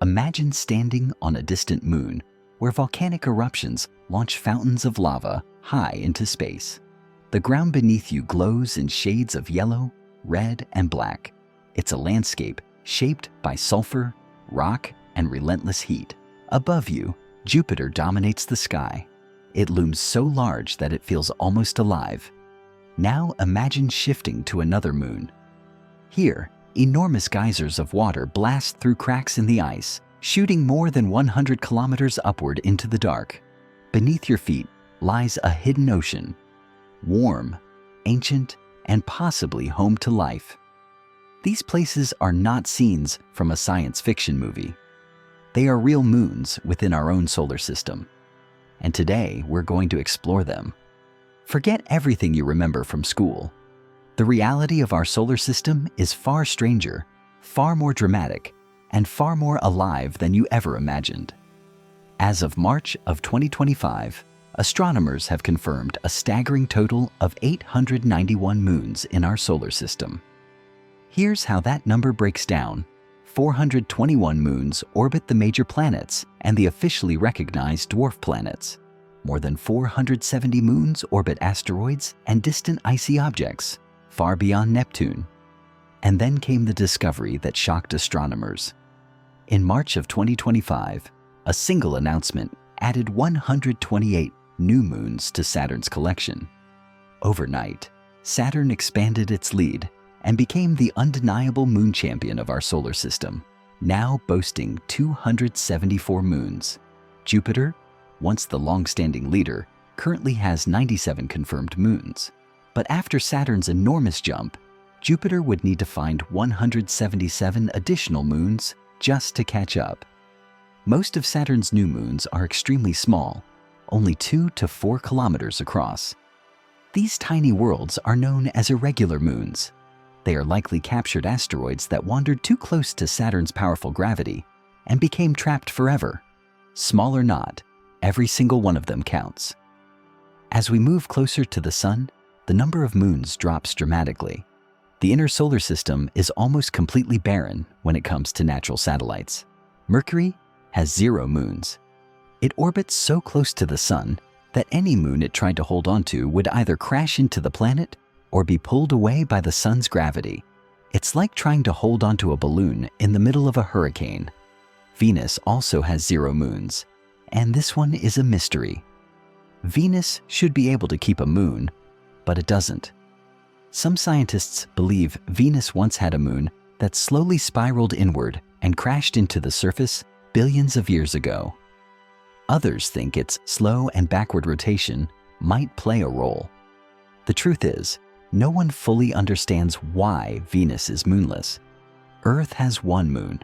Imagine standing on a distant moon where volcanic eruptions launch fountains of lava high into space. The ground beneath you glows in shades of yellow, red, and black. It's a landscape shaped by sulfur, rock, and relentless heat. Above you, Jupiter dominates the sky. It looms so large that it feels almost alive. Now imagine shifting to another moon. Here, enormous geysers of water blast through cracks in the ice, shooting more than 100 kilometers upward into the dark. Beneath your feet lies a hidden ocean, warm, ancient, and possibly home to life. These places are not scenes from a science fiction movie. They are real moons within our own solar system. And today, we're going to explore them. Forget everything you remember from school. The reality of our solar system is far stranger, far more dramatic, and far more alive than you ever imagined. As of March of 2025, astronomers have confirmed a staggering total of 891 moons in our solar system. Here's how that number breaks down. 421 moons orbit the major planets and the officially recognized dwarf planets. More than 470 moons orbit asteroids and distant icy objects, far beyond Neptune. And then came the discovery that shocked astronomers. In March of 2025, a single announcement added 128 new moons to Saturn's collection. Overnight, Saturn expanded its lead and became the undeniable moon champion of our solar system, now boasting 274 moons. Jupiter, once the long-standing leader, currently has 97 confirmed moons. But after Saturn's enormous jump, Jupiter would need to find 177 additional moons just to catch up. Most of Saturn's new moons are extremely small, only 2 to 4 kilometers across. These tiny worlds are known as irregular moons. They are likely captured asteroids that wandered too close to Saturn's powerful gravity and became trapped forever. Small or not, every single one of them counts. As we move closer to the Sun, the number of moons drops dramatically. The inner solar system is almost completely barren when it comes to natural satellites. Mercury has 0 moons. It orbits so close to the Sun that any moon it tried to hold onto would either crash into the planet or be pulled away by the Sun's gravity. It's like trying to hold onto a balloon in the middle of a hurricane. Venus also has 0 moons, and this one is a mystery. Venus should be able to keep a moon, but it doesn't. Some scientists believe Venus once had a moon that slowly spiraled inward and crashed into the surface billions of years ago. Others think its slow and backward rotation might play a role. The truth is, no one fully understands why Venus is moonless. Earth has one moon,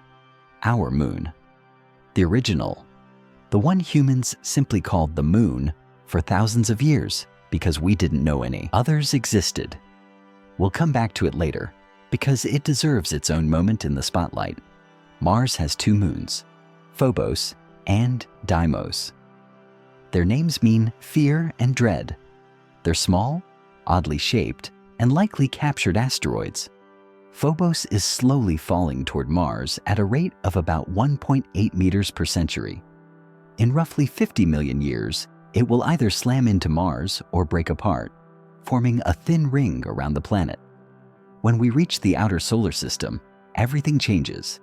our moon. The original, the one humans simply called the moon for thousands of years because we didn't know any others existed. We'll come back to it later because it deserves its own moment in the spotlight. Mars has 2 moons, Phobos and Deimos. Their names mean fear and dread. They're small, oddly shaped, and likely captured asteroids. Phobos is slowly falling toward Mars at a rate of about 1.8 meters per century. In roughly 50 million years, it will either slam into Mars or break apart, forming a thin ring around the planet. When we reach the outer solar system, everything changes.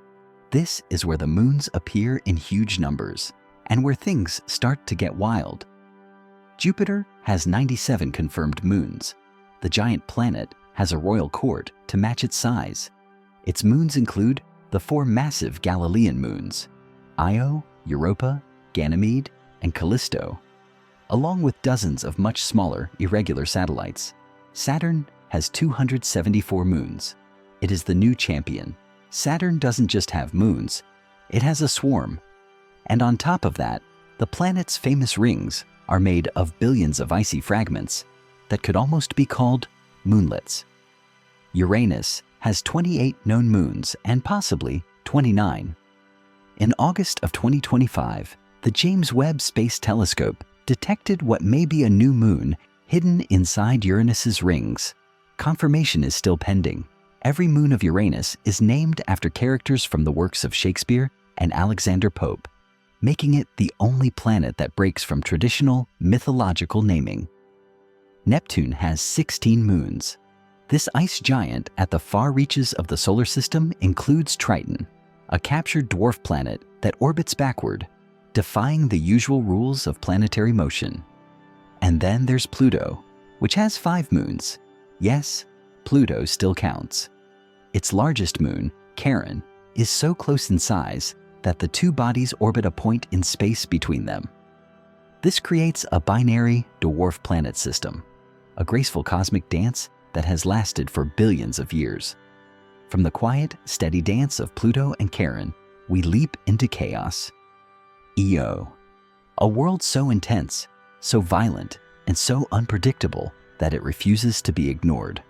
This is where the moons appear in huge numbers, and where things start to get wild. Jupiter has 97 confirmed moons. The giant planet has a royal court to match its size. Its moons include the 4 massive Galilean moons, Io, Europa, Ganymede, and Callisto, along with dozens of much smaller, irregular satellites. Saturn has 274 moons. It is the new champion. Saturn doesn't just have moons, it has a swarm. And on top of that, the planet's famous rings are made of billions of icy fragments that could almost be called moonlets. Uranus has 28 known moons and possibly 29. In August of 2025, the James Webb Space Telescope detected what may be a new moon hidden inside Uranus's rings. Confirmation is still pending. Every moon of Uranus is named after characters from the works of Shakespeare and Alexander Pope, making it the only planet that breaks from traditional mythological naming. Neptune has 16 moons. This ice giant at the far reaches of the solar system includes Triton, a captured dwarf planet that orbits backward, defying the usual rules of planetary motion. And then there's Pluto, which has 5 moons. Yes, Pluto still counts. Its largest moon, Charon, is so close in size that the two bodies orbit a point in space between them. This creates a binary dwarf planet system, a graceful cosmic dance that has lasted for billions of years. From the quiet, steady dance of Pluto and Charon, we leap into chaos. Io, a world so intense, so violent, and so unpredictable that it refuses to be ignored.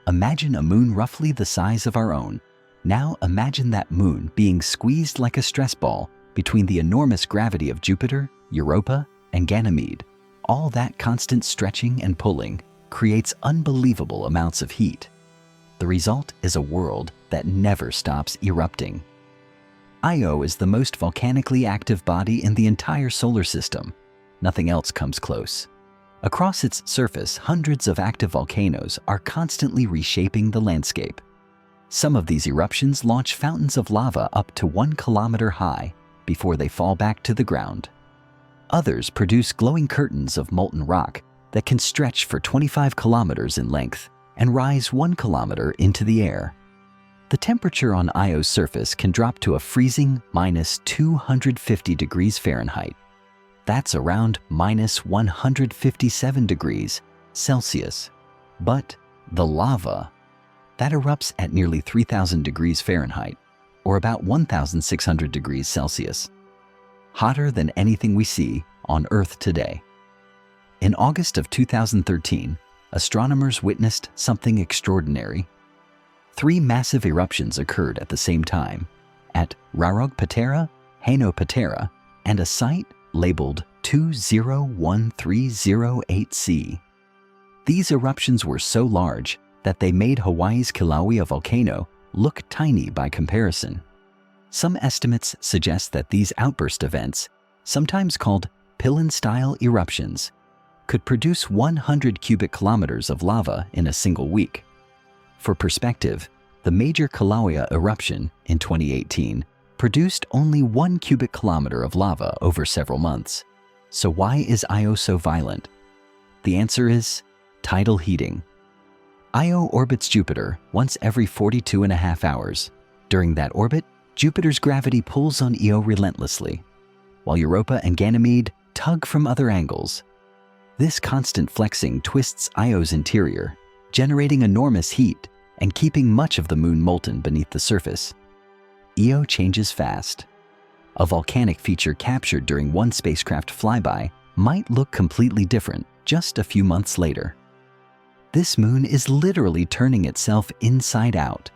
Imagine a moon roughly the size of our own. Now imagine that moon being squeezed like a stress ball between the enormous gravity of Jupiter, Europa, and Ganymede. All that constant stretching and pulling creates unbelievable amounts of heat. The result is a world that never stops erupting. Io is the most volcanically active body in the entire solar system. Nothing else comes close. Across its surface, hundreds of active volcanoes are constantly reshaping the landscape. Some of these eruptions launch fountains of lava up to 1 kilometer high before they fall back to the ground. Others produce glowing curtains of molten rock that can stretch for 25 kilometers in length and rise 1 kilometer into the air. The temperature on Io's surface can drop to a freezing minus 250 degrees Fahrenheit. That's around minus 157 degrees Celsius. But the lava, that erupts at nearly 3,000 degrees Fahrenheit, or about 1,600 degrees Celsius. Hotter than anything we see on Earth today. In August of 2013, astronomers witnessed something extraordinary. 3 massive eruptions occurred at the same time at Rarogpatera, Hanopatera, and a site labeled 201308C. These eruptions were so large that they made Hawaii's Kilauea volcano look tiny by comparison. Some estimates suggest that these outburst events, sometimes called Pillen-style eruptions, could produce 100 cubic kilometers of lava in a single week. For perspective, the major Kilauea eruption in 2018 produced only 1 cubic kilometer of lava over several months. So why is Io so violent? The answer is tidal heating. Io orbits Jupiter once every 42.5 hours. During that orbit, Jupiter's gravity pulls on Io relentlessly, while Europa and Ganymede tug from other angles. This constant flexing twists Io's interior, generating enormous heat and keeping much of the moon molten beneath the surface. Io changes fast. A volcanic feature captured during one spacecraft flyby might look completely different just a few months later. This moon is literally turning itself inside out.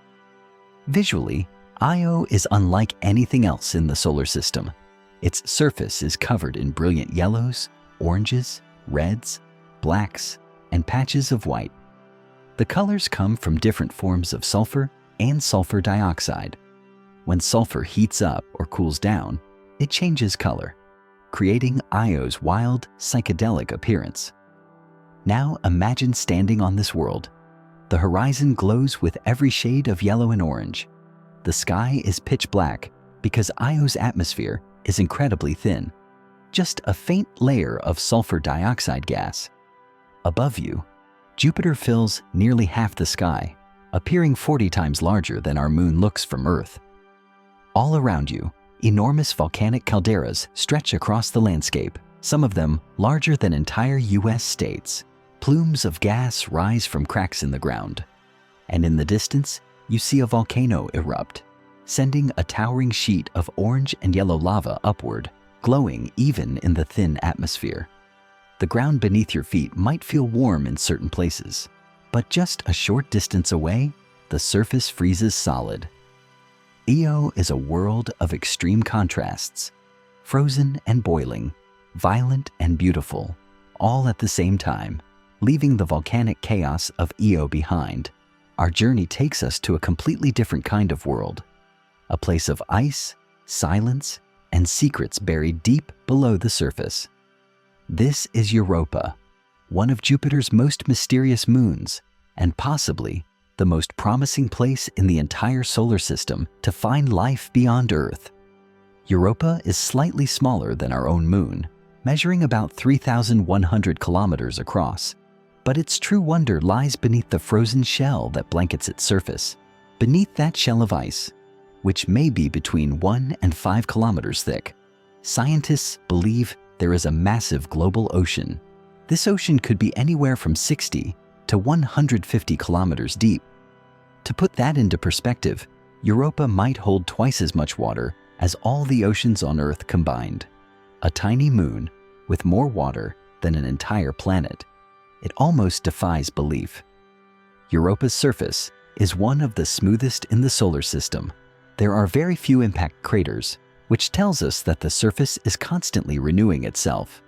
Visually, Io is unlike anything else in the solar system. Its surface is covered in brilliant yellows, oranges, reds, blacks, and patches of white. The colors come from different forms of sulfur and sulfur dioxide. When sulfur heats up or cools down, it changes color, creating Io's wild, psychedelic appearance. Now imagine standing on this world. The horizon glows with every shade of yellow and orange. The sky is pitch black because Io's atmosphere is incredibly thin, just a faint layer of sulfur dioxide gas. Above you, Jupiter fills nearly half the sky, appearing 40 times larger than our moon looks from Earth. All around you, enormous volcanic calderas stretch across the landscape, some of them larger than entire US states. Plumes of gas rise from cracks in the ground. And in the distance, you see a volcano erupt, sending a towering sheet of orange and yellow lava upward, glowing even in the thin atmosphere. The ground beneath your feet might feel warm in certain places, but just a short distance away, the surface freezes solid. Io is a world of extreme contrasts, frozen and boiling, violent and beautiful, all at the same time. Leaving the volcanic chaos of Io behind, our journey takes us to a completely different kind of world, a place of ice, silence, and secrets buried deep below the surface. This is Europa, one of Jupiter's most mysterious moons, and possibly the most promising place in the entire solar system to find life beyond Earth. Europa is slightly smaller than our own moon, measuring about 3,100 kilometers across, but its true wonder lies beneath the frozen shell that blankets its surface. Beneath that shell of ice, which may be between 1 and 5 kilometers thick, scientists believe there is a massive global ocean. This ocean could be anywhere from 60 to 150 kilometers deep. To put that into perspective, Europa might hold twice as much water as all the oceans on Earth combined. A tiny moon with more water than an entire planet. It almost defies belief. Europa's surface is one of the smoothest in the solar system. There are very few impact craters, which tells us that the surface is constantly renewing itself.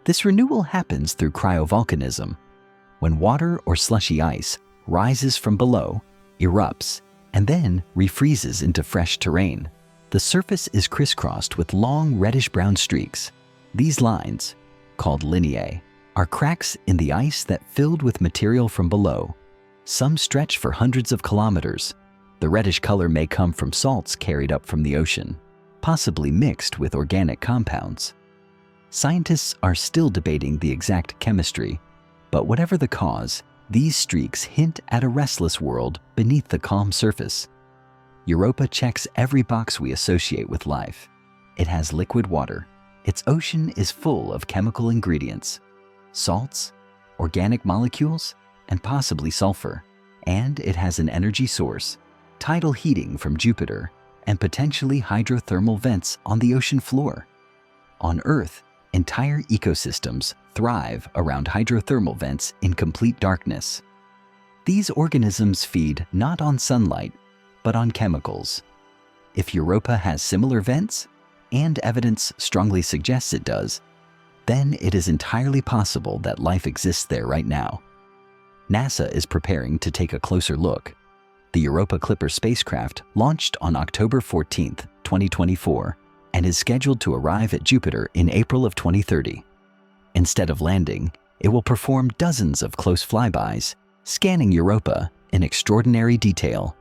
This renewal happens through cryovolcanism, when water or slushy ice rises from below, erupts, and then refreezes into fresh terrain. The surface is crisscrossed with long reddish-brown streaks. These lines, called lineae, are cracks in the ice that filled with material from below. Some stretch for hundreds of kilometers. The reddish color may come from salts carried up from the ocean, possibly mixed with organic compounds. Scientists are still debating the exact chemistry, but whatever the cause, these streaks hint at a restless world beneath the calm surface. Europa checks every box we associate with life. It has liquid water. Its ocean is full of chemical ingredients, salts, organic molecules, and possibly sulfur. And it has an energy source, tidal heating from Jupiter, and potentially hydrothermal vents on the ocean floor. On Earth, entire ecosystems thrive around hydrothermal vents in complete darkness. These organisms feed not on sunlight, but on chemicals. If Europa has similar vents, and evidence strongly suggests it does, then it is entirely possible that life exists there right now. NASA is preparing to take a closer look. The Europa Clipper spacecraft launched on October 14, 2024, and is scheduled to arrive at Jupiter in April of 2030. Instead of landing, it will perform dozens of close flybys, scanning Europa in extraordinary detail.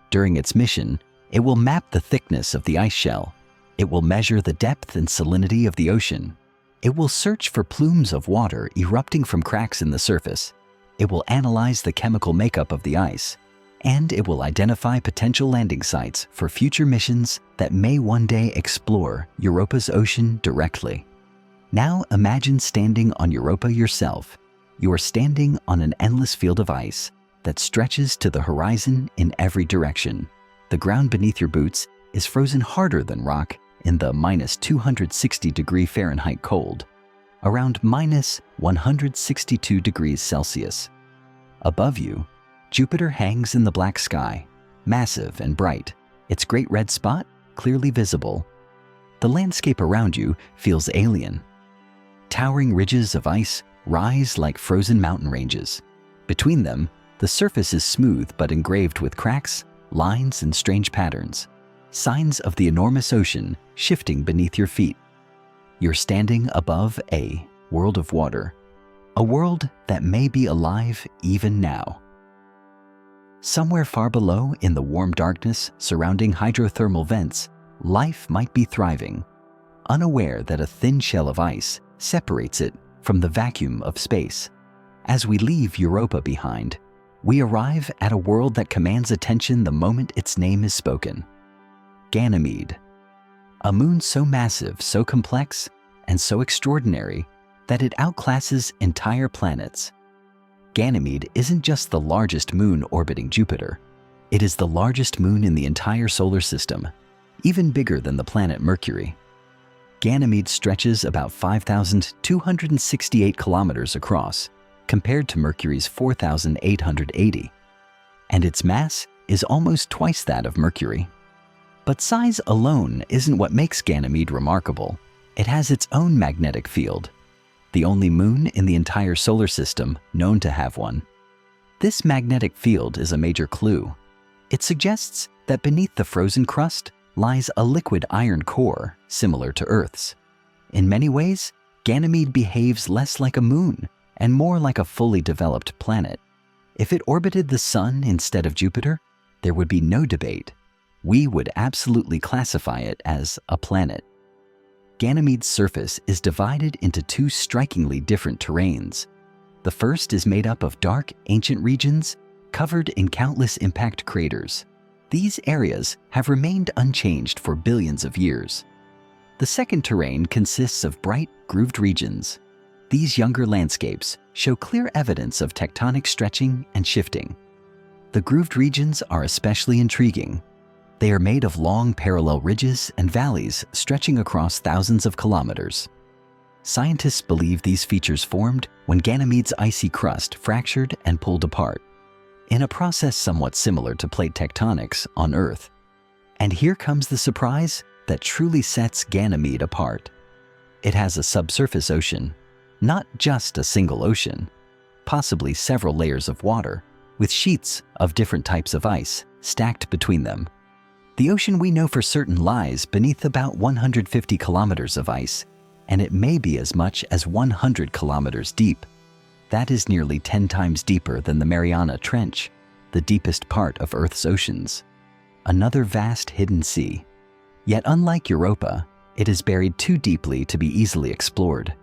During its mission, it will map the thickness of the ice shell. It will measure the depth and salinity of the ocean. It will search for plumes of water erupting from cracks in the surface. It will analyze the chemical makeup of the ice. And it will identify potential landing sites for future missions that may one day explore Europa's ocean directly. Now imagine standing on Europa yourself. You are standing on an endless field of ice that stretches to the horizon in every direction. The ground beneath your boots is frozen harder than rock in the minus 260 degree Fahrenheit cold, around minus 162 degrees Celsius. Above you, Jupiter hangs in the black sky, massive and bright, its great red spot clearly visible. The landscape around you feels alien. Towering ridges of ice rise like frozen mountain ranges. Between them, the surface is smooth but engraved with cracks, lines, and strange patterns, signs of the enormous ocean shifting beneath your feet. You're standing above a world of water, a world that may be alive even now. Somewhere far below in the warm darkness surrounding hydrothermal vents, life might be thriving, unaware that a thin shell of ice separates it from the vacuum of space. As we leave Europa behind, we arrive at a world that commands attention the moment its name is spoken. Ganymede, a moon so massive, so complex, and so extraordinary that it outclasses entire planets. Ganymede isn't just the largest moon orbiting Jupiter. It is the largest moon in the entire solar system, even bigger than the planet Mercury. Ganymede stretches about 5,268 kilometers across, compared to Mercury's 4,880, and its mass is almost twice that of Mercury. But size alone isn't what makes Ganymede remarkable. It has its own magnetic field, the only moon in the entire solar system known to have one. This magnetic field is a major clue. It suggests that beneath the frozen crust, lies a liquid iron core similar to Earth's. In many ways, Ganymede behaves less like a moon and more like a fully developed planet. If it orbited the Sun instead of Jupiter, there would be no debate. We would absolutely classify it as a planet. Ganymede's surface is divided into two strikingly different terrains. The first is made up of dark, ancient regions covered in countless impact craters. These areas have remained unchanged for billions of years. The second terrain consists of bright, grooved regions. These younger landscapes show clear evidence of tectonic stretching and shifting. The grooved regions are especially intriguing. They are made of long parallel ridges and valleys stretching across thousands of kilometers. Scientists believe these features formed when Ganymede's icy crust fractured and pulled apart, in a process somewhat similar to plate tectonics on Earth. And here comes the surprise that truly sets Ganymede apart. It has a subsurface ocean, not just a single ocean, possibly several layers of water, with sheets of different types of ice stacked between them. The ocean we know for certain lies beneath about 150 kilometers of ice, and it may be as much as 100 kilometers deep. That is nearly 10 times deeper than the Mariana Trench, the deepest part of Earth's oceans. Another vast hidden sea. Yet unlike Europa, it is buried too deeply to be easily explored.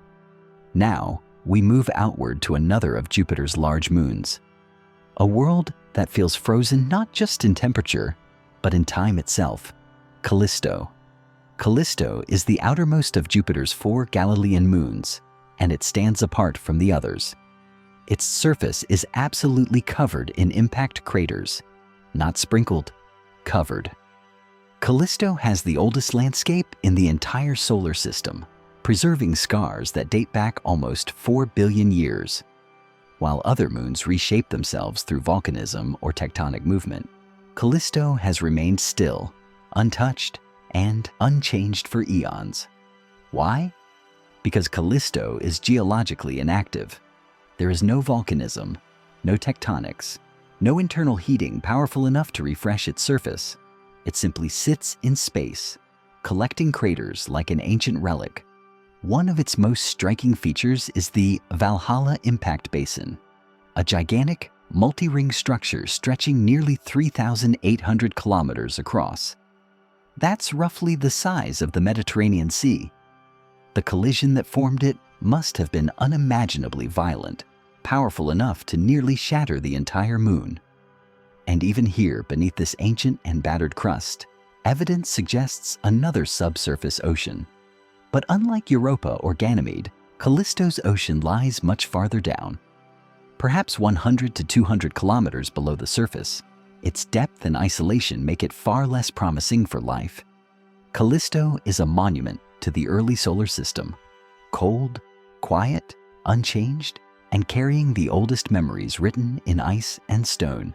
Now, we move outward to another of Jupiter's large moons. A world that feels frozen not just in temperature, but in time itself, Callisto. Callisto is the outermost of Jupiter's 4 Galilean moons, and it stands apart from the others. Its surface is absolutely covered in impact craters, not sprinkled, covered. Callisto has the oldest landscape in the entire solar system, preserving scars that date back almost 4 billion years. While other moons reshape themselves through volcanism or tectonic movement, Callisto has remained still, untouched, and unchanged for eons. Why? Because Callisto is geologically inactive. There is no volcanism, no tectonics, no internal heating powerful enough to refresh its surface. It simply sits in space, collecting craters like an ancient relic. One of its most striking features is the Valhalla Impact Basin, a gigantic, multi-ring structure stretching nearly 3,800 kilometers across. That's roughly the size of the Mediterranean Sea. The collision that formed it must have been unimaginably violent, powerful enough to nearly shatter the entire moon. And even here, beneath this ancient and battered crust, evidence suggests another subsurface ocean. But unlike Europa or Ganymede, Callisto's ocean lies much farther down. Perhaps 100 to 200 kilometers below the surface, its depth and isolation make it far less promising for life. Callisto is a monument to the early solar system, cold, quiet, unchanged, and carrying the oldest memories written in ice and stone.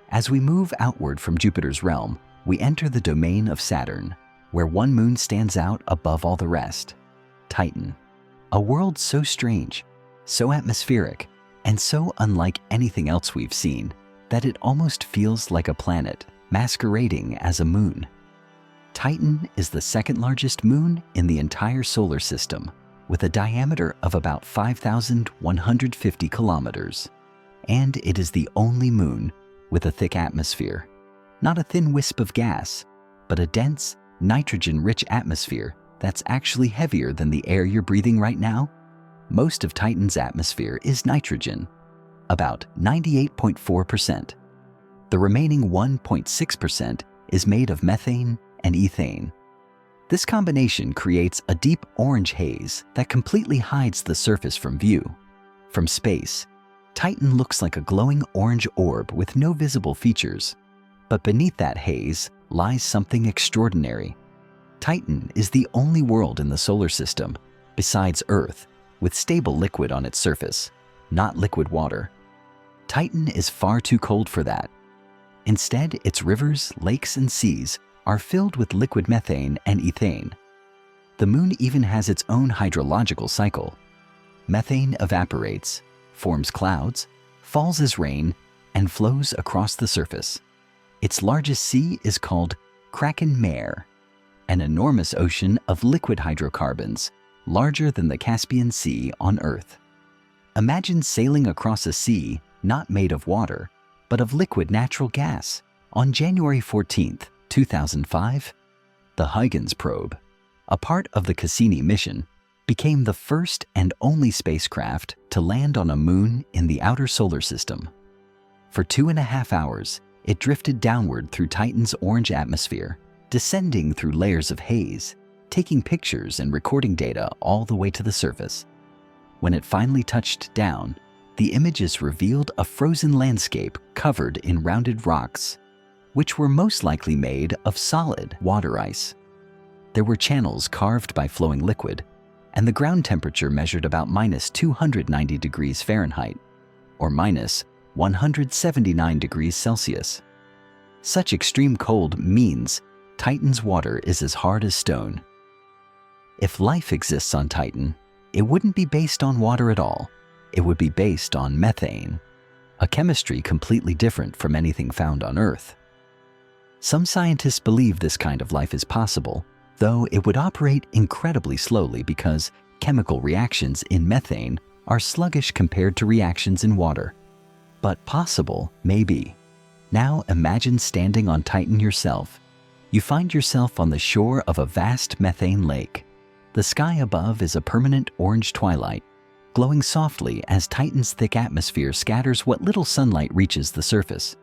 As we move outward from Jupiter's realm, we enter the domain of Saturn, where one moon stands out above all the rest, Titan. A world so strange, so atmospheric, and so unlike anything else we've seen that it almost feels like a planet masquerading as a moon. Titan is the second largest moon in the entire solar system, with a diameter of about 5,150 kilometers. And it is the only moon with a thick atmosphere. Not a thin wisp of gas, but a dense, nitrogen-rich atmosphere that's actually heavier than the air you're breathing right now. Most of Titan's atmosphere is nitrogen, about 98.4%. The remaining 1.6% is made of methane and ethane. This combination creates a deep orange haze that completely hides the surface from view. From space, Titan looks like a glowing orange orb with no visible features. But beneath that haze lies something extraordinary. Titan is the only world in the solar system, besides Earth, with stable liquid on its surface, not liquid water. Titan is far too cold for that. Instead, its rivers, lakes, and seas are filled with liquid methane and ethane. The moon even has its own hydrological cycle. Methane evaporates, forms clouds, falls as rain, and flows across the surface. Its largest sea is called Kraken Mare, an enormous ocean of liquid hydrocarbons, larger than the Caspian Sea on Earth. Imagine sailing across a sea not made of water, but of liquid natural gas. On January 14, 2005, the Huygens probe, a part of the Cassini mission, became the first and only spacecraft to land on a moon in the outer solar system. For 2.5 hours, it drifted downward through Titan's orange atmosphere, descending through layers of haze, taking pictures and recording data all the way to the surface. When it finally touched down, the images revealed a frozen landscape covered in rounded rocks, which were most likely made of solid water ice. There were channels carved by flowing liquid, and the ground temperature measured about -290 degrees Fahrenheit, or -179 degrees Celsius. Such extreme cold means Titan's water is as hard as stone. If life exists on Titan, it wouldn't be based on water at all. It would be based on methane, a chemistry completely different from anything found on Earth. Some scientists believe this kind of life is possible, though it would operate incredibly slowly because chemical reactions in methane are sluggish compared to reactions in water. But possible may be. Now imagine standing on Titan yourself. You find yourself on the shore of a vast methane lake. The sky above is a permanent orange twilight, glowing softly as Titan's thick atmosphere scatters what little sunlight reaches the surface.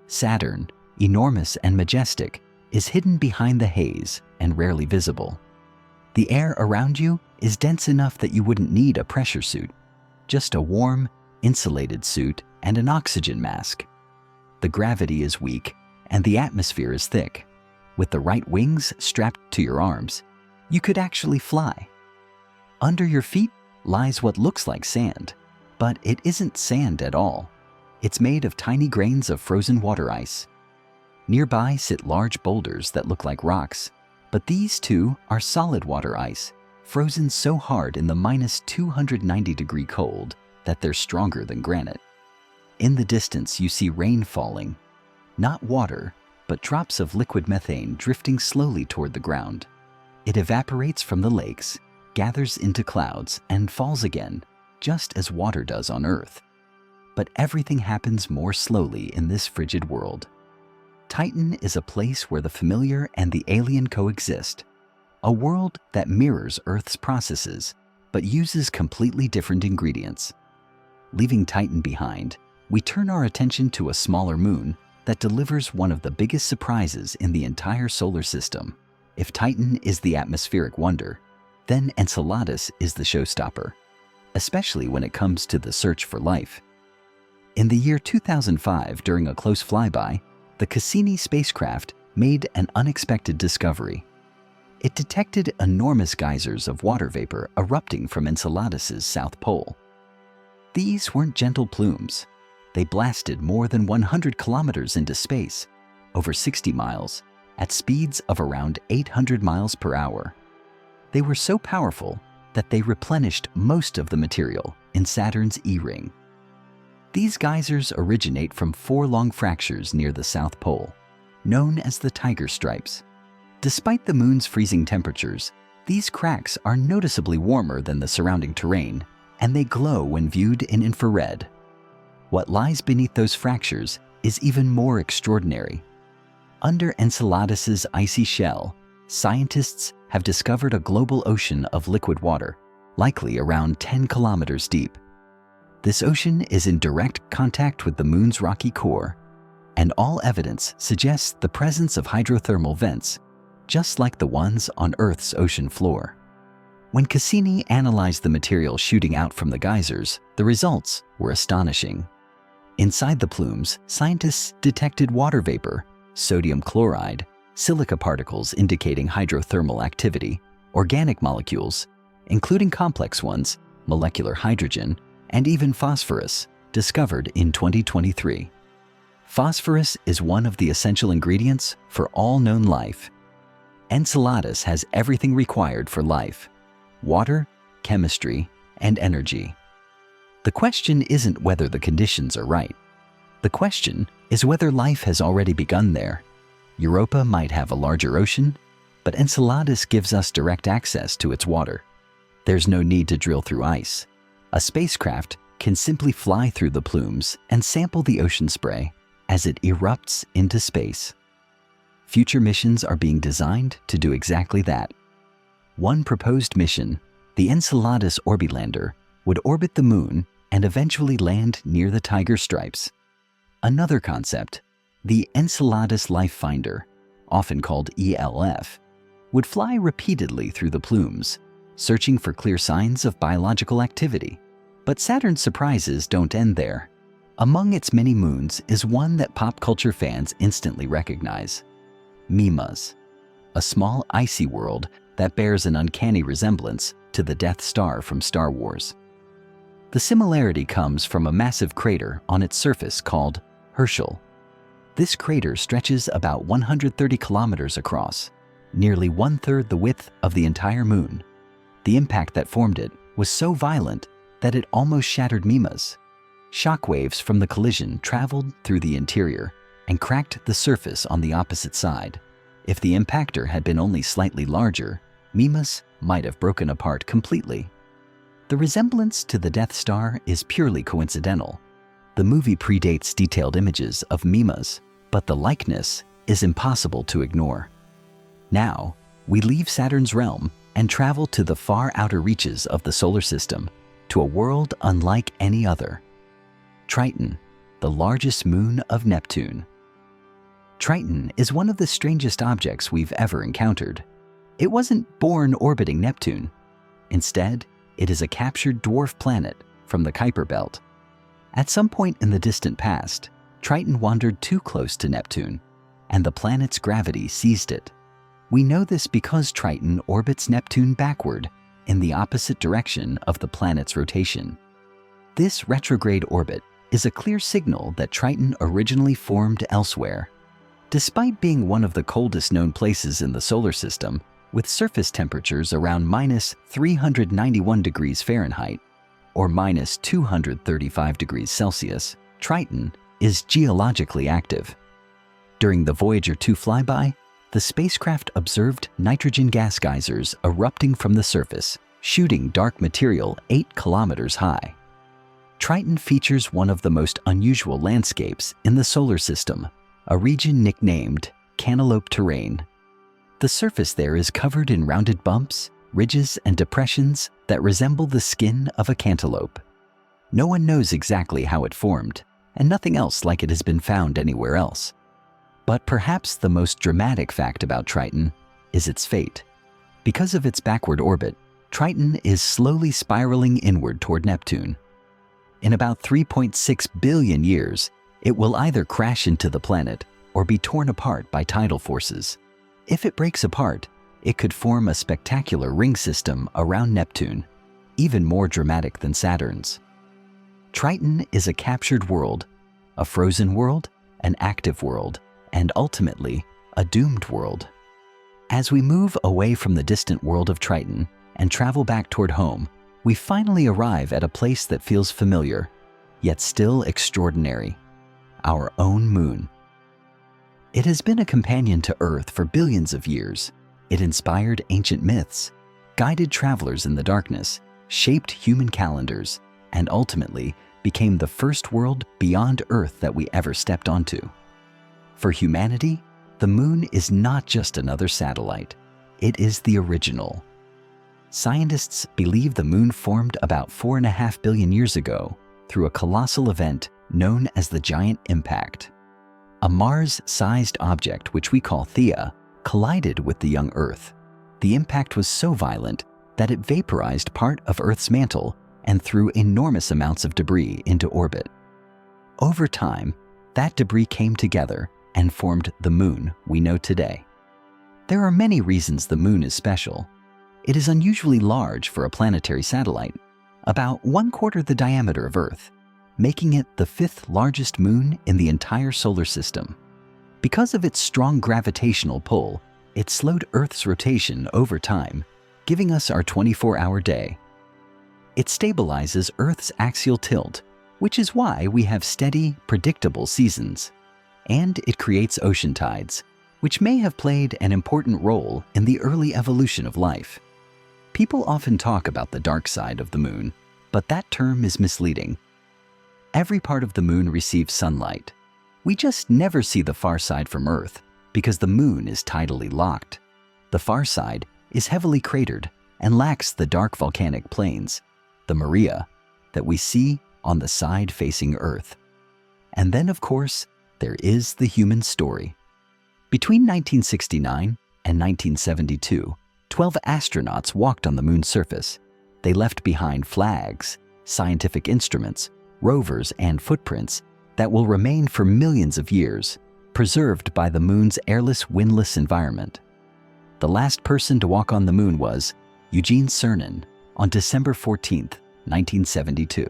Saturn, enormous and majestic, is hidden behind the haze and rarely visible. The air around you is dense enough that you wouldn't need a pressure suit, just a warm, insulated suit and an oxygen mask. The gravity is weak and the atmosphere is thick. With the right wings strapped to your arms, you could actually fly. Under your feet lies what looks like sand, but it isn't sand at all. It's made of tiny grains of frozen water ice. Nearby sit large boulders that look like rocks, but these too are solid water ice, frozen so hard in the -290 degree cold that they're stronger than granite. In the distance you see rain falling, not water, but drops of liquid methane drifting slowly toward the ground. It evaporates from the lakes, gathers into clouds, and falls again, just as water does on Earth. But everything happens more slowly in this frigid world. Titan is a place where the familiar and the alien coexist, a world that mirrors Earth's processes, but uses completely different ingredients. Leaving Titan behind, we turn our attention to a smaller moon that delivers one of the biggest surprises in the entire solar system. If Titan is the atmospheric wonder, then Enceladus is the showstopper, especially when it comes to the search for life. In the year 2005, during a close flyby, the Cassini spacecraft made an unexpected discovery. It detected enormous geysers of water vapor erupting from Enceladus's south pole. These weren't gentle plumes. They blasted more than 100 kilometers into space, over 60 miles, at speeds of around 800 miles per hour. They were so powerful that they replenished most of the material in Saturn's E-ring. These geysers originate from 4 long fractures near the South Pole, known as the Tiger Stripes. Despite the moon's freezing temperatures, these cracks are noticeably warmer than the surrounding terrain, and they glow when viewed in infrared. What lies beneath those fractures is even more extraordinary. Under Enceladus's icy shell, scientists have discovered a global ocean of liquid water, likely around 10 kilometers deep. This ocean is in direct contact with the moon's rocky core, and all evidence suggests the presence of hydrothermal vents, just like the ones on Earth's ocean floor. When Cassini analyzed the material shooting out from the geysers, the results were astonishing. Inside the plumes, scientists detected water vapor, sodium chloride, silica particles indicating hydrothermal activity, organic molecules, including complex ones, molecular hydrogen, and even phosphorus, discovered in 2023. Phosphorus is one of the essential ingredients for all known life. Enceladus has everything required for life: water, chemistry, and energy. The question isn't whether the conditions are right. The question is whether life has already begun there. Europa might have a larger ocean, but Enceladus gives us direct access to its water. There's no need to drill through ice. A spacecraft can simply fly through the plumes and sample the ocean spray as it erupts into space. Future missions are being designed to do exactly that. One proposed mission, the Enceladus Orbilander, would orbit the Moon and eventually land near the Tiger Stripes. Another concept, the Enceladus Life Finder, often called ELF, would fly repeatedly through the plumes, searching for clear signs of biological activity. But Saturn's surprises don't end there. Among its many moons is one that pop culture fans instantly recognize: Mimas, a small icy world that bears an uncanny resemblance to the Death Star from Star Wars. The similarity comes from a massive crater on its surface called Herschel. This crater stretches about 130 kilometers across, nearly one-third the width of the entire Moon. The impact that formed it was so violent that it almost shattered Mimas. Shockwaves from the collision traveled through the interior and cracked the surface on the opposite side. If the impactor had been only slightly larger, Mimas might have broken apart completely. The resemblance to the Death Star is purely coincidental. The movie predates detailed images of Mimas, but the likeness is impossible to ignore. Now, we leave Saturn's realm and travel to the far outer reaches of the solar system, to a world unlike any other. Triton, the largest moon of Neptune. Triton is one of the strangest objects we've ever encountered. It wasn't born orbiting Neptune. Instead, it is a captured dwarf planet from the Kuiper Belt. At some point in the distant past, Triton wandered too close to Neptune, and the planet's gravity seized it. We know this because Triton orbits Neptune backward in the opposite direction of the planet's rotation. This retrograde orbit is a clear signal that Triton originally formed elsewhere. Despite being one of the coldest known places in the solar system, with surface temperatures around -391 degrees Fahrenheit or -235 degrees Celsius, Triton is geologically active. During the Voyager 2 flyby, the spacecraft observed nitrogen gas geysers erupting from the surface, shooting dark material 8 kilometers high. Triton features one of the most unusual landscapes in the solar system, a region nicknamed Cantaloupe Terrain. The surface there is covered in rounded bumps, ridges, and depressions that resemble the skin of a cantaloupe. No one knows exactly how it formed, and nothing else like it has been found anywhere else. But perhaps the most dramatic fact about Triton is its fate. Because of its backward orbit, Triton is slowly spiraling inward toward Neptune. In about 3.6 billion years, it will either crash into the planet or be torn apart by tidal forces. If it breaks apart, it could form a spectacular ring system around Neptune, even more dramatic than Saturn's. Triton is a captured world, a frozen world, an active world, and ultimately, a doomed world. As we move away from the distant world of Triton and travel back toward home, we finally arrive at a place that feels familiar, yet still extraordinary: our own moon. It has been a companion to Earth for billions of years. It inspired ancient myths, guided travelers in the darkness, shaped human calendars, and ultimately became the first world beyond Earth that we ever stepped onto. For humanity, the moon is not just another satellite. It is the original. Scientists believe the moon formed about 4.5 billion years ago through a colossal event known as the Giant Impact. A Mars-sized object, which we call Theia, collided with the young Earth. The impact was so violent that it vaporized part of Earth's mantle and threw enormous amounts of debris into orbit. Over time, that debris came together and formed the moon we know today. There are many reasons the moon is special. It is unusually large for a planetary satellite, about 1/4 the diameter of Earth, making it the 5th largest moon in the entire solar system. Because of its strong gravitational pull, it slowed Earth's rotation over time, giving us our 24-hour day. It stabilizes Earth's axial tilt, which is why we have steady, predictable seasons. And it creates ocean tides, which may have played an important role in the early evolution of life. People often talk about the dark side of the moon, but that term is misleading. Every part of the moon receives sunlight. We just never see the far side from Earth because the moon is tidally locked. The far side is heavily cratered and lacks the dark volcanic plains, the Maria, that we see on the side facing Earth. And then, of course, there is the human story. Between 1969 and 1972, 12 astronauts walked on the moon's surface. They left behind flags, scientific instruments, rovers, and footprints that will remain for millions of years, preserved by the moon's airless, windless environment. The last person to walk on the moon was Eugene Cernan on December 14, 1972.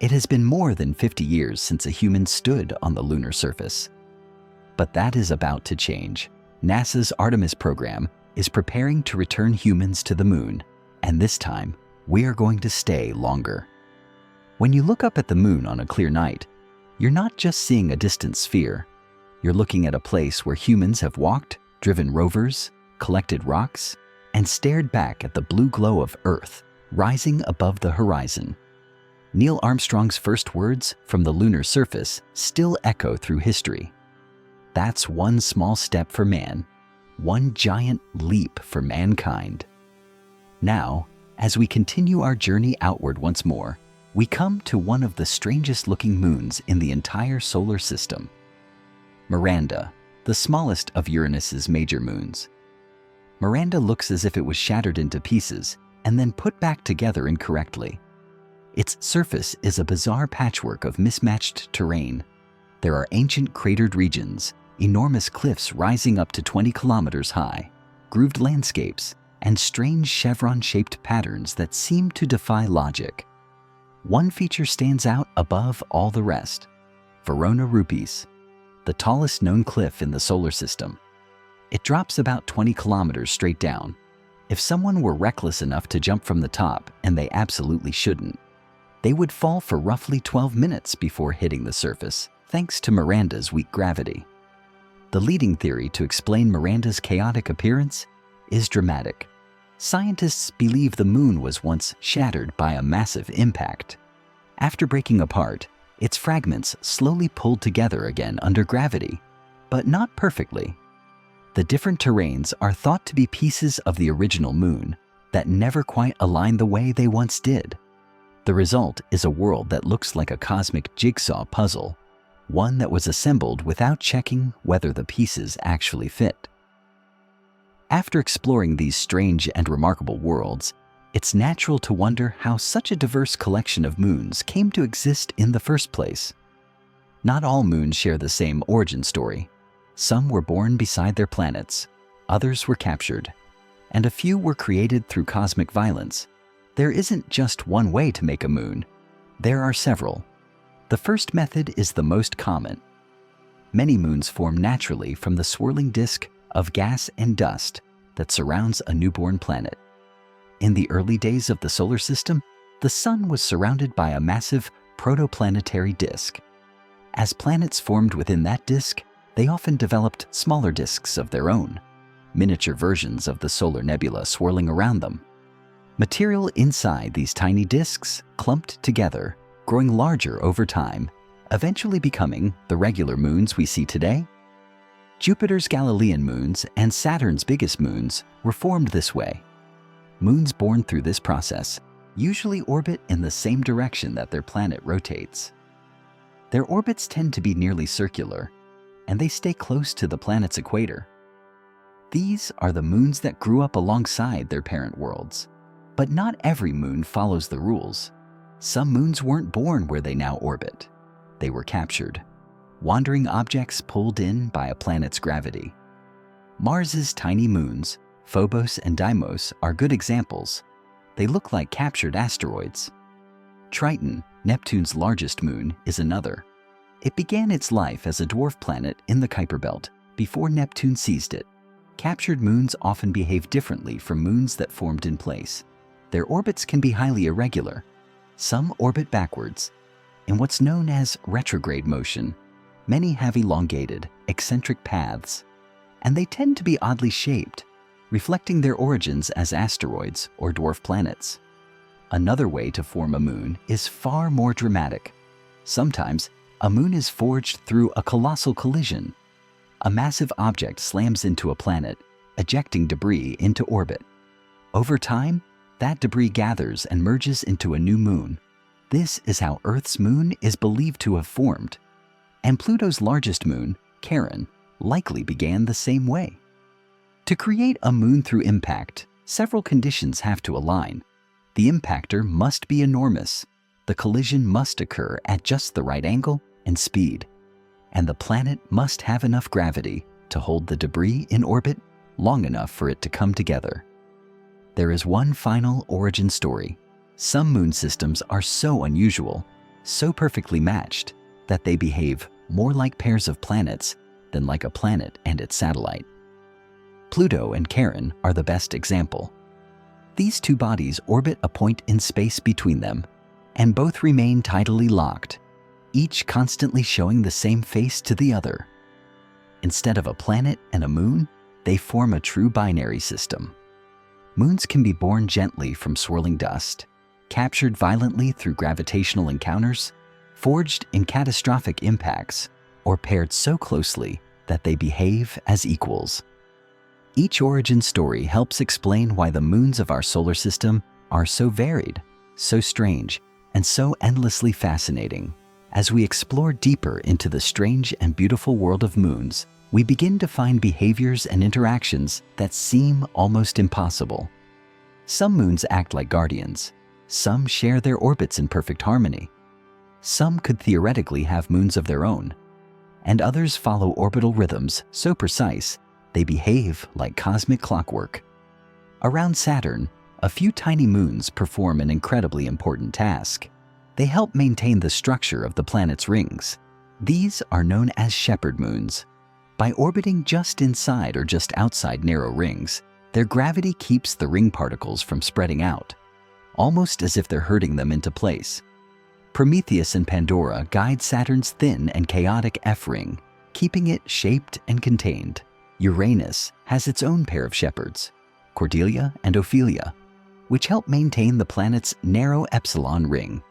It has been more than 50 years since a human stood on the lunar surface. But that is about to change. NASA's Artemis program is preparing to return humans to the moon, and this time, we are going to stay longer. When you look up at the moon on a clear night, you're not just seeing a distant sphere. You're looking at a place where humans have walked, driven rovers, collected rocks, and stared back at the blue glow of Earth rising above the horizon. Neil Armstrong's first words from the lunar surface still echo through history. That's one small step for man, one giant leap for mankind. Now, as we continue our journey outward once more, we come to one of the strangest looking moons in the entire solar system. Miranda, the smallest of Uranus's major moons. Miranda looks as if it was shattered into pieces and then put back together incorrectly. Its surface is a bizarre patchwork of mismatched terrain. There are ancient cratered regions, enormous cliffs rising up to 20 kilometers high, grooved landscapes, and strange chevron-shaped patterns that seem to defy logic. One feature stands out above all the rest: Verona Rupes, the tallest known cliff in the solar system. It drops about 20 kilometers straight down. If someone were reckless enough to jump from the top, and they absolutely shouldn't, they would fall for roughly 12 minutes before hitting the surface, thanks to Miranda's weak gravity. The leading theory to explain Miranda's chaotic appearance is dramatic. Scientists believe the moon was once shattered by a massive impact. After breaking apart, its fragments slowly pulled together again under gravity, but not perfectly. The different terrains are thought to be pieces of the original moon that never quite align the way they once did. The result is a world that looks like a cosmic jigsaw puzzle, one that was assembled without checking whether the pieces actually fit. After exploring these strange and remarkable worlds, it's natural to wonder how such a diverse collection of moons came to exist in the first place. Not all moons share the same origin story. Some were born beside their planets, others were captured, and a few were created through cosmic violence. There isn't just one way to make a moon. There are several. The first method is the most common. Many moons form naturally from the swirling disk of gas and dust that surrounds a newborn planet. In the early days of the solar system, the sun was surrounded by a massive protoplanetary disk. As planets formed within that disk, they often developed smaller disks of their own, miniature versions of the solar nebula swirling around them. Material inside these tiny disks clumped together, growing larger over time, eventually becoming the regular moons we see today. Jupiter's Galilean moons and Saturn's biggest moons were formed this way. Moons born through this process usually orbit in the same direction that their planet rotates. Their orbits tend to be nearly circular, and they stay close to the planet's equator. These are the moons that grew up alongside their parent worlds. But not every moon follows the rules. Some moons weren't born where they now orbit. They were captured, wandering objects pulled in by a planet's gravity. Mars's tiny moons, Phobos and Deimos, are good examples. They look like captured asteroids. Triton, Neptune's largest moon, is another. It began its life as a dwarf planet in the Kuiper Belt before Neptune seized it. Captured moons often behave differently from moons that formed in place. Their orbits can be highly irregular. Some orbit backwards. In what's known as retrograde motion, many have elongated, eccentric paths. and they tend to be oddly shaped, reflecting their origins as asteroids or dwarf planets. Another way to form a moon is far more dramatic. Sometimes, a moon is forged through a colossal collision. A massive object slams into a planet, ejecting debris into orbit. Over time, that debris gathers and merges into a new moon. This is how Earth's moon is believed to have formed. And Pluto's largest moon, Charon, likely began the same way. To create a moon through impact, several conditions have to align. The impactor must be enormous. The collision must occur at just the right angle and speed. And the planet must have enough gravity to hold the debris in orbit long enough for it to come together. There is one final origin story. Some moon systems are so unusual, so perfectly matched, that they behave more like pairs of planets than like a planet and its satellite. Pluto and Charon are the best example. These two bodies orbit a point in space between them, and both remain tidally locked, each constantly showing the same face to the other. Instead of a planet and a moon, they form a true binary system. Moons can be born gently from swirling dust, captured violently through gravitational encounters, forged in catastrophic impacts, or paired so closely that they behave as equals. Each origin story helps explain why the moons of our solar system are so varied, so strange, and so endlessly fascinating. As we explore deeper into the strange and beautiful world of moons, we begin to find behaviors and interactions that seem almost impossible. Some moons act like guardians. Some share their orbits in perfect harmony. Some could theoretically have moons of their own. And others follow orbital rhythms so precise they behave like cosmic clockwork. Around Saturn, a few tiny moons perform an incredibly important task. They help maintain the structure of the planet's rings. These are known as shepherd moons. By orbiting just inside or just outside narrow rings, their gravity keeps the ring particles from spreading out, almost as if they're herding them into place. Prometheus and Pandora guide Saturn's thin and chaotic F-ring, keeping it shaped and contained. Uranus has its own pair of shepherds, Cordelia and Ophelia, which help maintain the planet's narrow epsilon ring.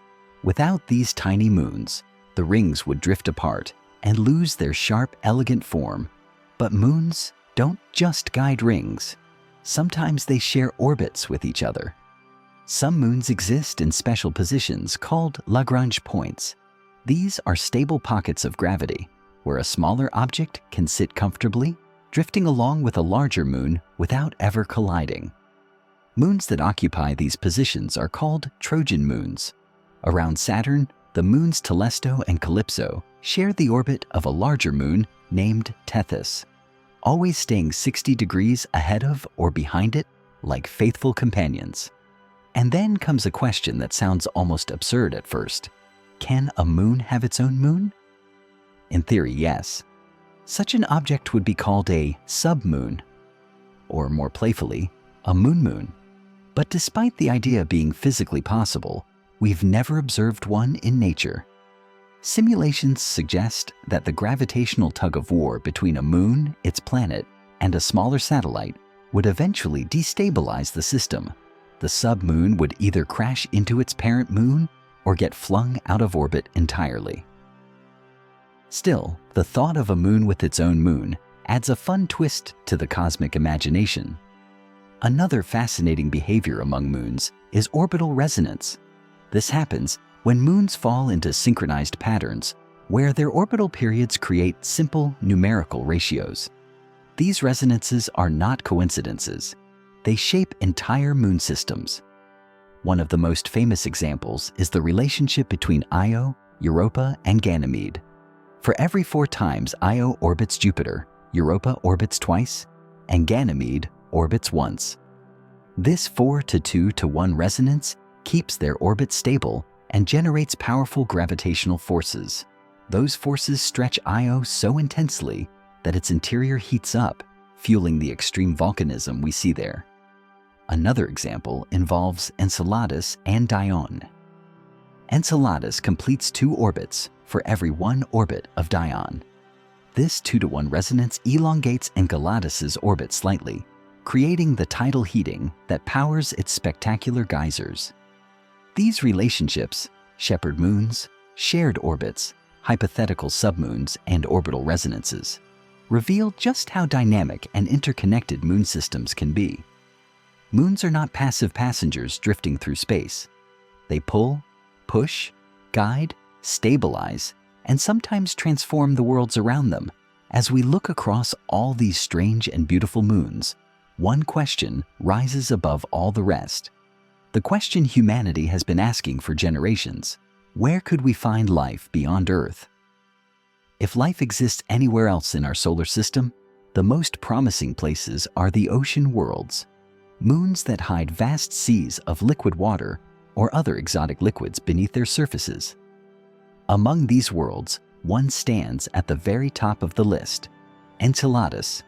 Without these tiny moons, the rings would drift apart and lose their sharp, elegant form. But moons don't just guide rings. Sometimes they share orbits with each other. Some moons exist in special positions called Lagrange points. These are stable pockets of gravity where a smaller object can sit comfortably, drifting along with a larger moon without ever colliding. Moons that occupy these positions are called Trojan moons. Around Saturn, the moons Telesto and Calypso share the orbit of a larger moon named Tethys, always staying 60 degrees ahead of or behind it like faithful companions. And then comes a question that sounds almost absurd at first. Can a moon have its own moon? In theory, yes. Such an object would be called a submoon, or more playfully, a moon-moon. But despite the idea being physically possible, we've never observed one in nature. Simulations suggest that the gravitational tug-of-war between a moon, its planet, and a smaller satellite would eventually destabilize the system. The submoon would either crash into its parent moon or get flung out of orbit entirely. Still, the thought of a moon with its own moon adds a fun twist to the cosmic imagination. Another fascinating behavior among moons is orbital resonance. This happens when moons fall into synchronized patterns where their orbital periods create simple numerical ratios. These resonances are not coincidences. They shape entire moon systems. One of the most famous examples is the relationship between Io, Europa, and Ganymede. For every 4 times Io orbits Jupiter, Europa orbits twice, and Ganymede orbits once. This 4-to-2-to-1 resonance keeps their orbit stable and generates powerful gravitational forces. Those forces stretch Io so intensely that its interior heats up, fueling the extreme volcanism we see there. Another example involves Enceladus and Dione. Enceladus completes 2 orbits for every 1 orbit of Dione. This 2-to-1 resonance elongates Enceladus's orbit slightly, creating the tidal heating that powers its spectacular geysers. These relationships, shepherd moons, shared orbits, hypothetical submoons, and orbital resonances, reveal just how dynamic and interconnected moon systems can be. Moons are not passive passengers drifting through space. They pull, push, guide, stabilize, and sometimes transform the worlds around them. As we look across all these strange and beautiful moons, one question rises above all the rest. The question humanity has been asking for generations: where could we find life beyond Earth? If life exists anywhere else in our solar system, the most promising places are the ocean worlds, moons that hide vast seas of liquid water or other exotic liquids beneath their surfaces. Among these worlds, one stands at the very top of the list: Enceladus.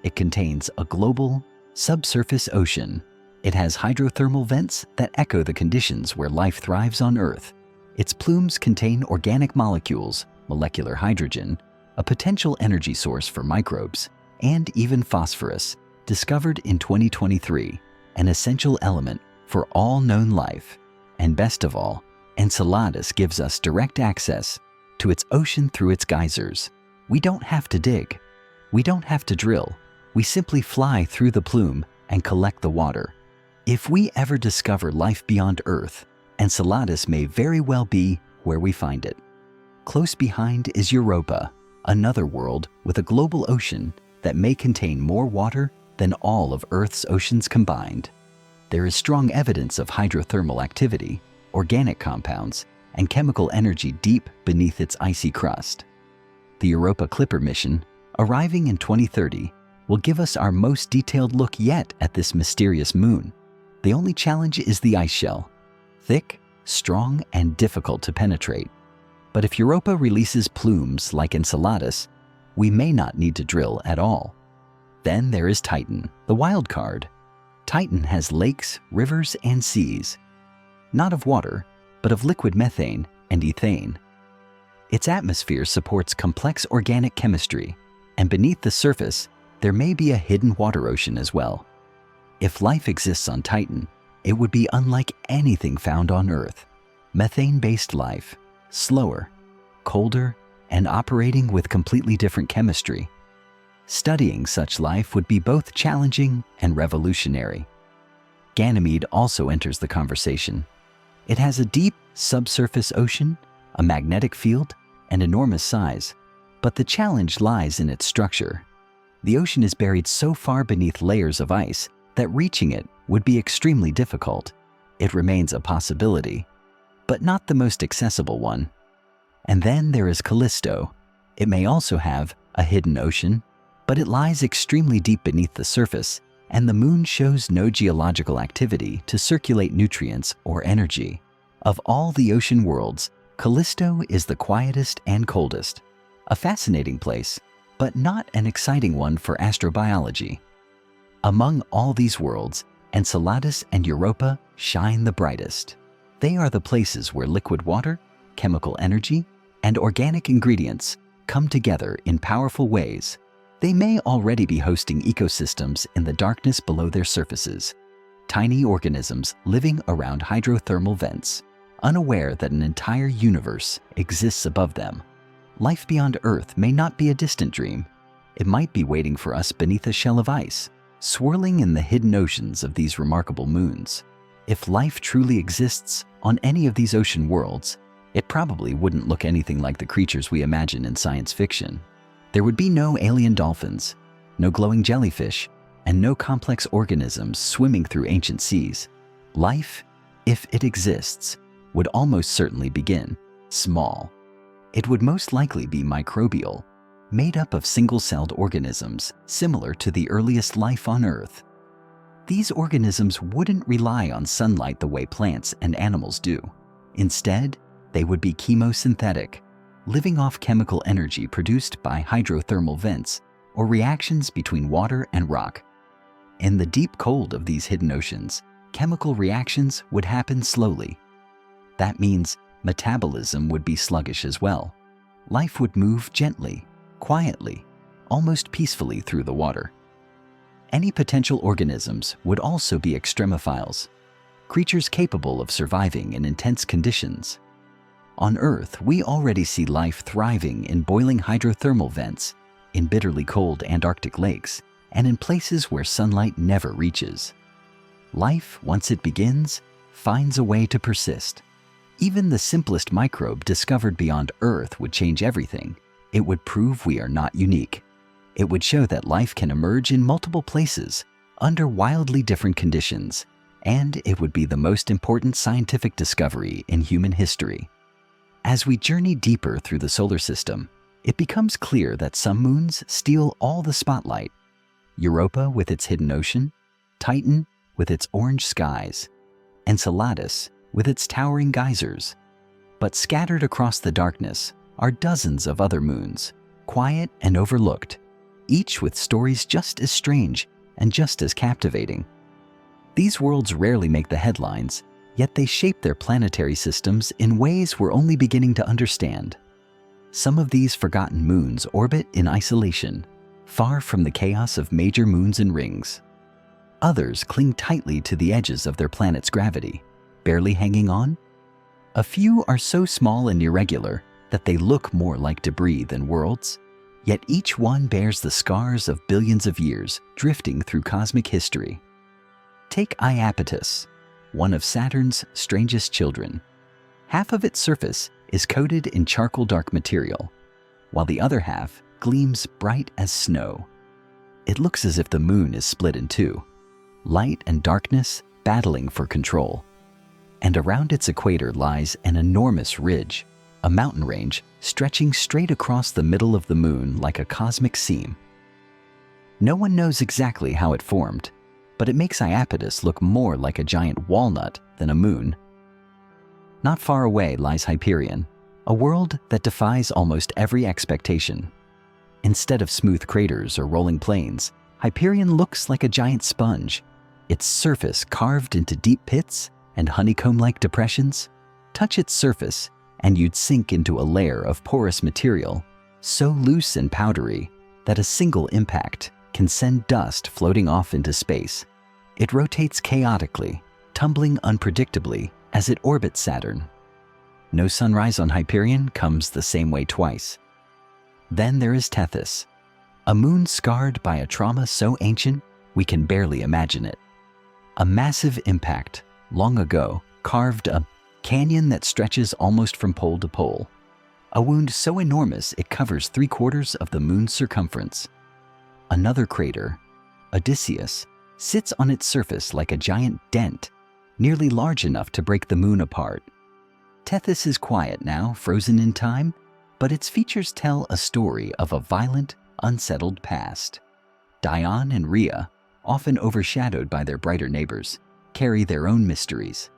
It contains a global, subsurface ocean. It has hydrothermal vents that echo the conditions where life thrives on Earth. Its plumes contain organic molecules, molecular hydrogen, a potential energy source for microbes, and even phosphorus, discovered in 2023, an essential element for all known life. And best of all, Enceladus gives us direct access to its ocean through its geysers. We don't have to dig. We don't have to drill. We simply fly through the plume and collect the water. If we ever discover life beyond Earth, Enceladus may very well be where we find it. Close behind is Europa, another world with a global ocean that may contain more water than all of Earth's oceans combined. There is strong evidence of hydrothermal activity, organic compounds, and chemical energy deep beneath its icy crust. The Europa Clipper mission, arriving in 2030, will give us our most detailed look yet at this mysterious moon. The only challenge is the ice shell, thick, strong, and difficult to penetrate. But if Europa releases plumes like Enceladus, we may not need to drill at all. Then there is Triton, the wild card. Triton has lakes, rivers, and seas, not of water, but of liquid methane and ethane. Its atmosphere supports complex organic chemistry, and beneath the surface, there may be a hidden water ocean as well. If life exists on Triton, it would be unlike anything found on Earth. Methane-based life, slower, colder, and operating with completely different chemistry. Studying such life would be both challenging and revolutionary. Ganymede also enters the conversation. It has a deep subsurface ocean, a magnetic field, and enormous size, but the challenge lies in its structure. The ocean is buried so far beneath layers of ice that reaching it would be extremely difficult. It remains a possibility, but not the most accessible one. And then there is Callisto. It may also have a hidden ocean, but it lies extremely deep beneath the surface, and the moon shows no geological activity to circulate nutrients or energy. Of all the ocean worlds, Callisto is the quietest and coldest. A fascinating place, but not an exciting one for astrobiology. Among all these worlds, Enceladus and Europa shine the brightest. They are the places where liquid water, chemical energy, and organic ingredients come together in powerful ways. They may already be hosting ecosystems in the darkness below their surfaces, tiny organisms living around hydrothermal vents, unaware that an entire universe exists above them. Life beyond Earth may not be a distant dream. It might be waiting for us beneath a shell of ice, swirling in the hidden oceans of these remarkable moons. If life truly exists on any of these ocean worlds, it probably wouldn't look anything like the creatures we imagine in science fiction. There would be no alien dolphins, no glowing jellyfish, and no complex organisms swimming through ancient seas. Life, if it exists, would almost certainly begin small. It would most likely be microbial, made up of single-celled organisms similar to the earliest life on Earth. These organisms wouldn't rely on sunlight the way plants and animals do. Instead, they would be chemosynthetic, living off chemical energy produced by hydrothermal vents or reactions between water and rock. In the deep cold of these hidden oceans, chemical reactions would happen slowly. That means metabolism would be sluggish as well. Life would move gently, quietly, almost peacefully through the water. Any potential organisms would also be extremophiles, creatures capable of surviving in intense conditions. On Earth, we already see life thriving in boiling hydrothermal vents, in bitterly cold Antarctic lakes, and in places where sunlight never reaches. Life, once it begins, finds a way to persist. Even the simplest microbe discovered beyond Earth would change everything. It would prove we are not unique. It would show that life can emerge in multiple places, under wildly different conditions, and it would be the most important scientific discovery in human history. As we journey deeper through the solar system, it becomes clear that some moons steal all the spotlight. Europa with its hidden ocean, Titan with its orange skies, Enceladus with its towering geysers. But scattered across the darkness are dozens of other moons, quiet and overlooked, each with stories just as strange and just as captivating. These worlds rarely make the headlines, yet they shape their planetary systems in ways we're only beginning to understand. Some of these forgotten moons orbit in isolation, far from the chaos of major moons and rings. Others cling tightly to the edges of their planet's gravity, barely hanging on. A few are so small and irregular that they look more like debris than worlds, yet each one bears the scars of billions of years drifting through cosmic history. Take Iapetus, one of Saturn's strangest children. Half of its surface is coated in charcoal dark material, while the other half gleams bright as snow. It looks as if the moon is split in two, light and darkness battling for control. And around its equator lies an enormous ridge, a mountain range stretching straight across the middle of the moon like a cosmic seam. No one knows exactly how it formed, but it makes Iapetus look more like a giant walnut than a moon. Not far away lies Hyperion, a world that defies almost every expectation. Instead of smooth craters or rolling plains, Hyperion looks like a giant sponge, its surface carved into deep pits and honeycomb-like depressions. Touch its surface and you'd sink into a layer of porous material, so loose and powdery that a single impact can send dust floating off into space. It rotates chaotically, tumbling unpredictably as it orbits Saturn. No sunrise on Hyperion comes the same way twice. Then there is Tethys, a moon scarred by a trauma so ancient we can barely imagine it. A massive impact, long ago, carved a canyon that stretches almost from pole to pole. A wound so enormous it covers 3/4 of the moon's circumference. Another crater, Odysseus, sits on its surface like a giant dent, nearly large enough to break the moon apart. Tethys is quiet now, frozen in time, but its features tell a story of a violent, unsettled past. Dione and Rhea, often overshadowed by their brighter neighbors, carry their own mysteries.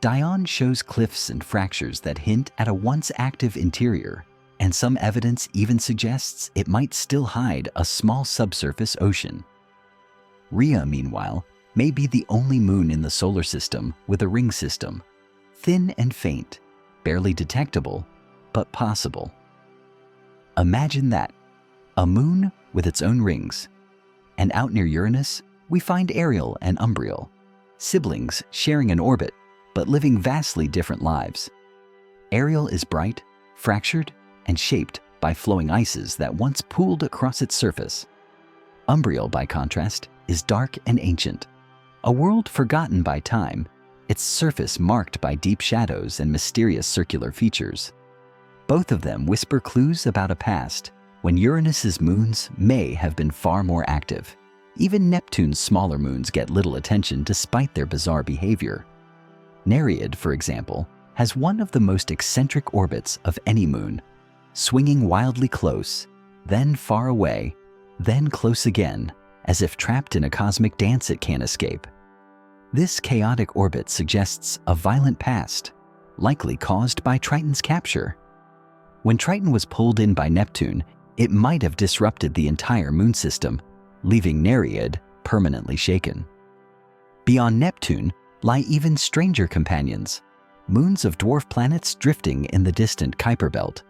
Dione shows cliffs and fractures that hint at a once active interior, and some evidence even suggests it might still hide a small subsurface ocean. Rhea, meanwhile, may be the only moon in the solar system with a ring system, thin and faint, barely detectable, but possible. Imagine that, a moon with its own rings. And out near Uranus, we find Ariel and Umbriel, siblings sharing an orbit, but living vastly different lives. Ariel is bright, fractured, and shaped by flowing ices that once pooled across its surface. Umbriel, by contrast, is dark and ancient, a world forgotten by time, its surface marked by deep shadows and mysterious circular features. Both of them whisper clues about a past when Uranus's moons may have been far more active. Even Neptune's smaller moons get little attention despite their bizarre behavior. Nereid, for example, has one of the most eccentric orbits of any moon, swinging wildly close, then far away, then close again, as if trapped in a cosmic dance it can't escape. This chaotic orbit suggests a violent past, likely caused by Triton's capture. When Triton was pulled in by Neptune, it might have disrupted the entire moon system, leaving Nereid permanently shaken. Beyond Neptune lie even stranger companions, moons of dwarf planets drifting in the distant Kuiper belt.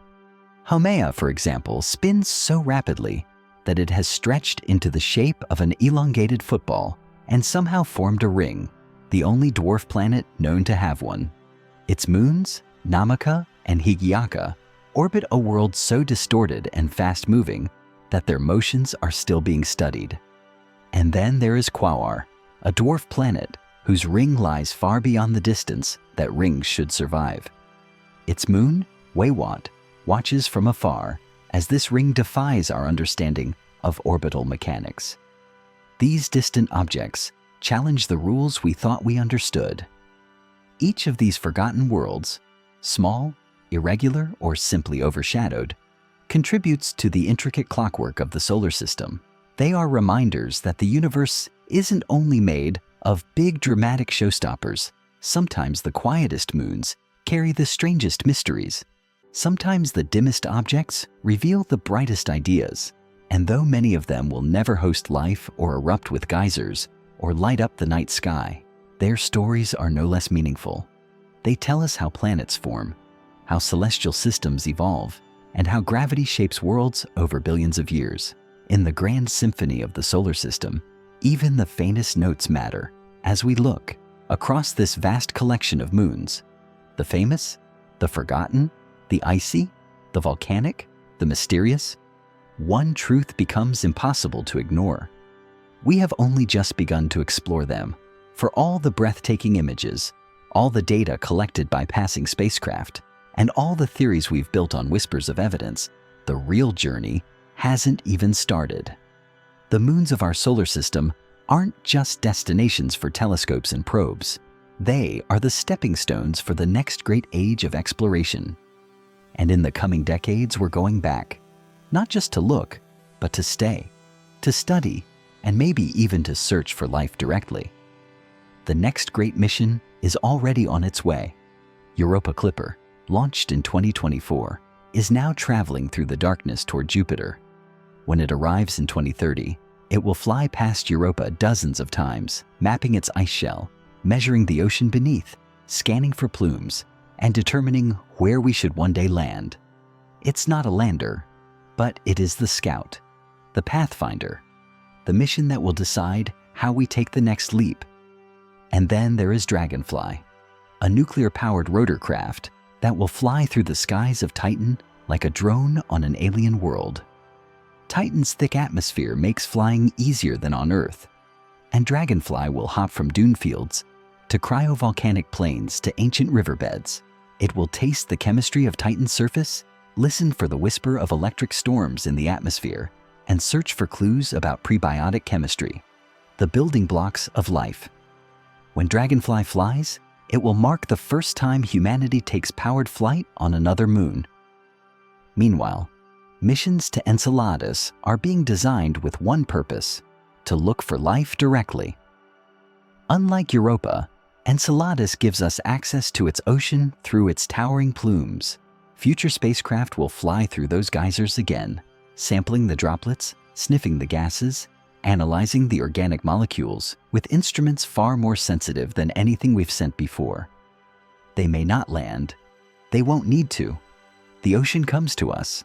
Haumea, for example, spins so rapidly that it has stretched into the shape of an elongated football and somehow formed a ring, the only dwarf planet known to have one. Its moons, Namaka and Higiaka, orbit a world so distorted and fast-moving that their motions are still being studied. And then there is Quaoar, a dwarf planet whose ring lies far beyond the distance that rings should survive. Its moon, Wewat, watches from afar as this ring defies our understanding of orbital mechanics. These distant objects challenge the rules we thought we understood. Each of these forgotten worlds, small, irregular, or simply overshadowed, contributes to the intricate clockwork of the solar system. They are reminders that the universe isn't only made of big dramatic showstoppers. Sometimes the quietest moons carry the strangest mysteries. Sometimes the dimmest objects reveal the brightest ideas. And though many of them will never host life or erupt with geysers or light up the night sky, their stories are no less meaningful. They tell us how planets form, how celestial systems evolve, and how gravity shapes worlds over billions of years. In the grand symphony of the solar system, even the faintest notes matter as we look across this vast collection of moons. The famous, the forgotten, the icy, the volcanic, the mysterious. One truth becomes impossible to ignore. We have only just begun to explore them. For all the breathtaking images, all the data collected by passing spacecraft, and all the theories we've built on whispers of evidence, the real journey hasn't even started. The moons of our solar system aren't just destinations for telescopes and probes. They are the stepping stones for the next great age of exploration. And in the coming decades, we're going back, not just to look, but to stay, to study, and maybe even to search for life directly. The next great mission is already on its way. Europa Clipper, launched in 2024, is now traveling through the darkness toward Jupiter. When it arrives in 2030, it will fly past Europa dozens of times, mapping its ice shell, measuring the ocean beneath, scanning for plumes, and determining where we should one day land. It's not a lander, but it is the scout, the pathfinder, the mission that will decide how we take the next leap. And then there is Dragonfly, a nuclear-powered rotorcraft that will fly through the skies of Triton like a drone on an alien world. Titan's thick atmosphere makes flying easier than on Earth, and Dragonfly will hop from dune fields to cryovolcanic plains to ancient riverbeds. It will taste the chemistry of Titan's surface, listen for the whisper of electric storms in the atmosphere, and search for clues about prebiotic chemistry, the building blocks of life. When Dragonfly flies, it will mark the first time humanity takes powered flight on another moon. Meanwhile, missions to Enceladus are being designed with one purpose: to look for life directly. Unlike Europa, Enceladus gives us access to its ocean through its towering plumes. Future spacecraft will fly through those geysers again, sampling the droplets, sniffing the gases, analyzing the organic molecules with instruments far more sensitive than anything we've sent before. They may not land. They won't need to. The ocean comes to us.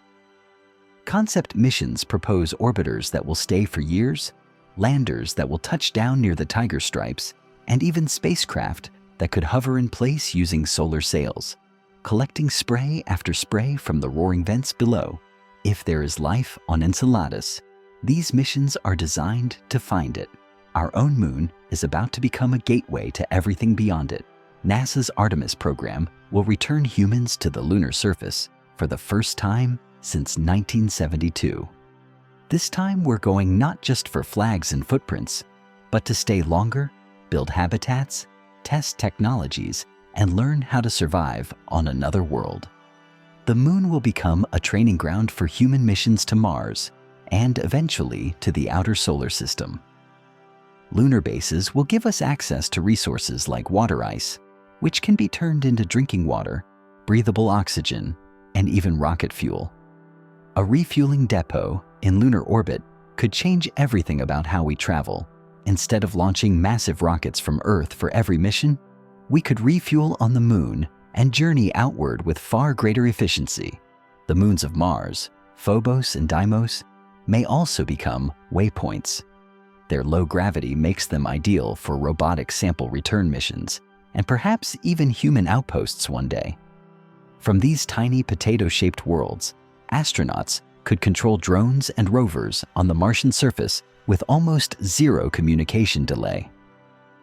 Concept missions propose orbiters that will stay for years, landers that will touch down near the tiger stripes, and even spacecraft that could hover in place using solar sails, collecting spray after spray from the roaring vents below. If there is life on Enceladus, these missions are designed to find it. Our own moon is about to become a gateway to everything beyond it. NASA's Artemis program will return humans to the lunar surface for the first time since 1972. This time we're going not just for flags and footprints, but to stay longer, build habitats, test technologies, and learn how to survive on another world. The moon will become a training ground for human missions to Mars and eventually to the outer solar system. Lunar bases will give us access to resources like water ice, which can be turned into drinking water, breathable oxygen, and even rocket fuel. A refueling depot in lunar orbit could change everything about how we travel. Instead of launching massive rockets from Earth for every mission, we could refuel on the moon and journey outward with far greater efficiency. The moons of Mars, Phobos and Deimos, may also become waypoints. Their low gravity makes them ideal for robotic sample return missions, and perhaps even human outposts one day. From these tiny potato-shaped worlds, astronauts could control drones and rovers on the Martian surface with almost zero communication delay.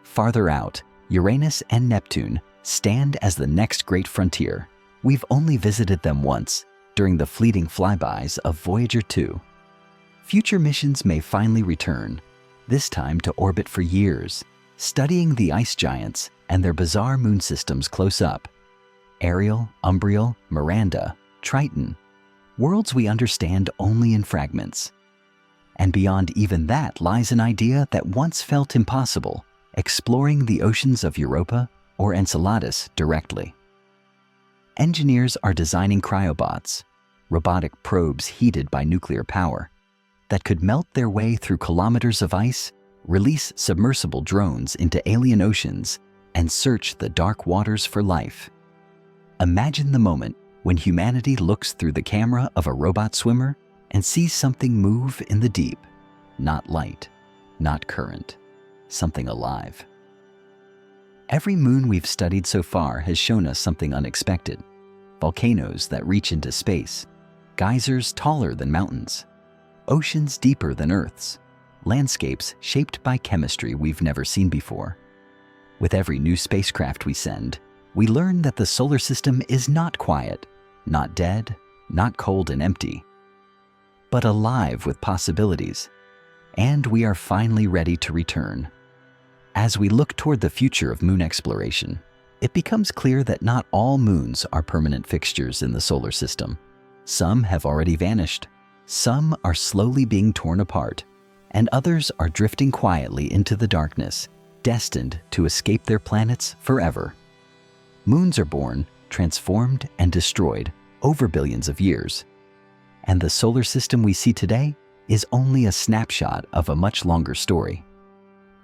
Farther out, Uranus and Neptune stand as the next great frontier. We've only visited them once, during the fleeting flybys of Voyager 2. Future missions may finally return, this time to orbit for years, studying the ice giants and their bizarre moon systems close up. Ariel, Umbriel, Miranda, Triton, worlds we understand only in fragments. And beyond even that lies an idea that once felt impossible, exploring the oceans of Europa or Enceladus directly. Engineers are designing cryobots, robotic probes heated by nuclear power, that could melt their way through kilometers of ice, release submersible drones into alien oceans, and search the dark waters for life. Imagine the moment when humanity looks through the camera of a robot swimmer and sees something move in the deep. Not light, not current, something alive. Every moon we've studied so far has shown us something unexpected. Volcanoes that reach into space, geysers taller than mountains, oceans deeper than Earth's, landscapes shaped by chemistry we've never seen before. With every new spacecraft we send, we learn that the solar system is not quiet, not dead, not cold and empty, but alive with possibilities. And we are finally ready to return. As we look toward the future of moon exploration, it becomes clear that not all moons are permanent fixtures in the solar system. Some have already vanished, some are slowly being torn apart, and others are drifting quietly into the darkness, destined to escape their planets forever. Moons are born, transformed, and destroyed over billions of years. And the solar system we see today is only a snapshot of a much longer story.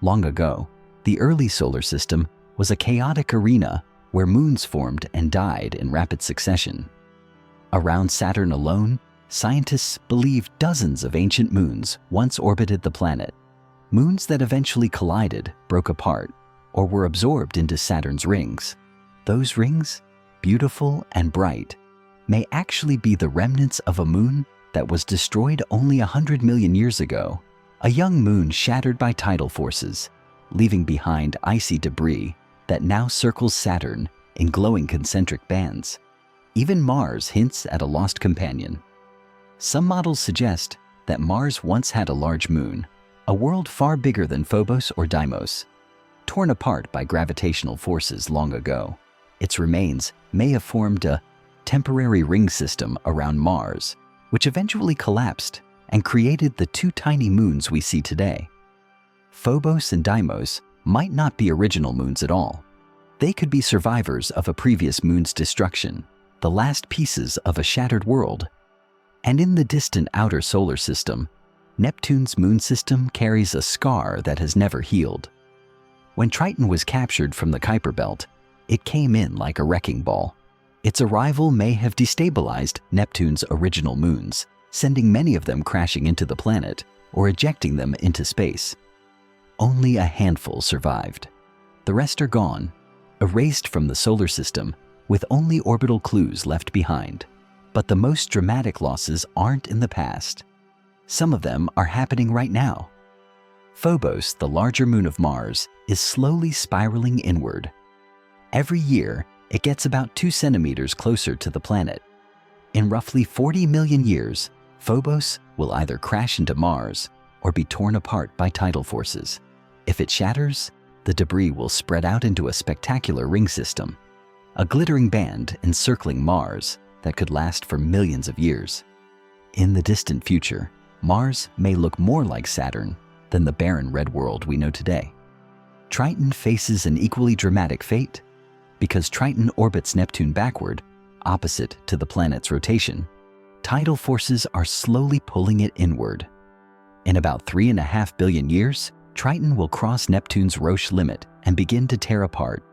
Long ago, the early solar system was a chaotic arena where moons formed and died in rapid succession. Around Saturn alone, scientists believe dozens of ancient moons once orbited the planet. Moons that eventually collided, broke apart, or were absorbed into Saturn's rings. Those rings, beautiful and bright, may actually be the remnants of a moon that was destroyed only 100 million years ago. A young moon shattered by tidal forces, leaving behind icy debris that now circles Saturn in glowing concentric bands. Even Mars hints at a lost companion. Some models suggest that Mars once had a large moon, a world far bigger than Phobos or Deimos, torn apart by gravitational forces long ago. Its remains may have formed a temporary ring system around Mars, which eventually collapsed and created the two tiny moons we see today. Phobos and Deimos might not be original moons at all. They could be survivors of a previous moon's destruction, the last pieces of a shattered world. And in the distant outer solar system, Neptune's moon system carries a scar that has never healed. When Triton was captured from the Kuiper Belt, it came in like a wrecking ball. Its arrival may have destabilized Neptune's original moons, sending many of them crashing into the planet or ejecting them into space. Only a handful survived. The rest are gone, erased from the solar system, with only orbital clues left behind. But the most dramatic losses aren't in the past. Some of them are happening right now. Phobos, the larger moon of Mars, is slowly spiraling inward. Every year, it gets about 2 centimeters closer to the planet. In roughly 40 million years, Phobos will either crash into Mars or be torn apart by tidal forces. If it shatters, the debris will spread out into a spectacular ring system, a glittering band encircling Mars that could last for millions of years. In the distant future, Mars may look more like Saturn than the barren red world we know today. Triton faces an equally dramatic fate. Because Triton orbits Neptune backward, opposite to the planet's rotation, tidal forces are slowly pulling it inward. In about 3.5 billion years, Triton will cross Neptune's Roche limit and begin to tear apart.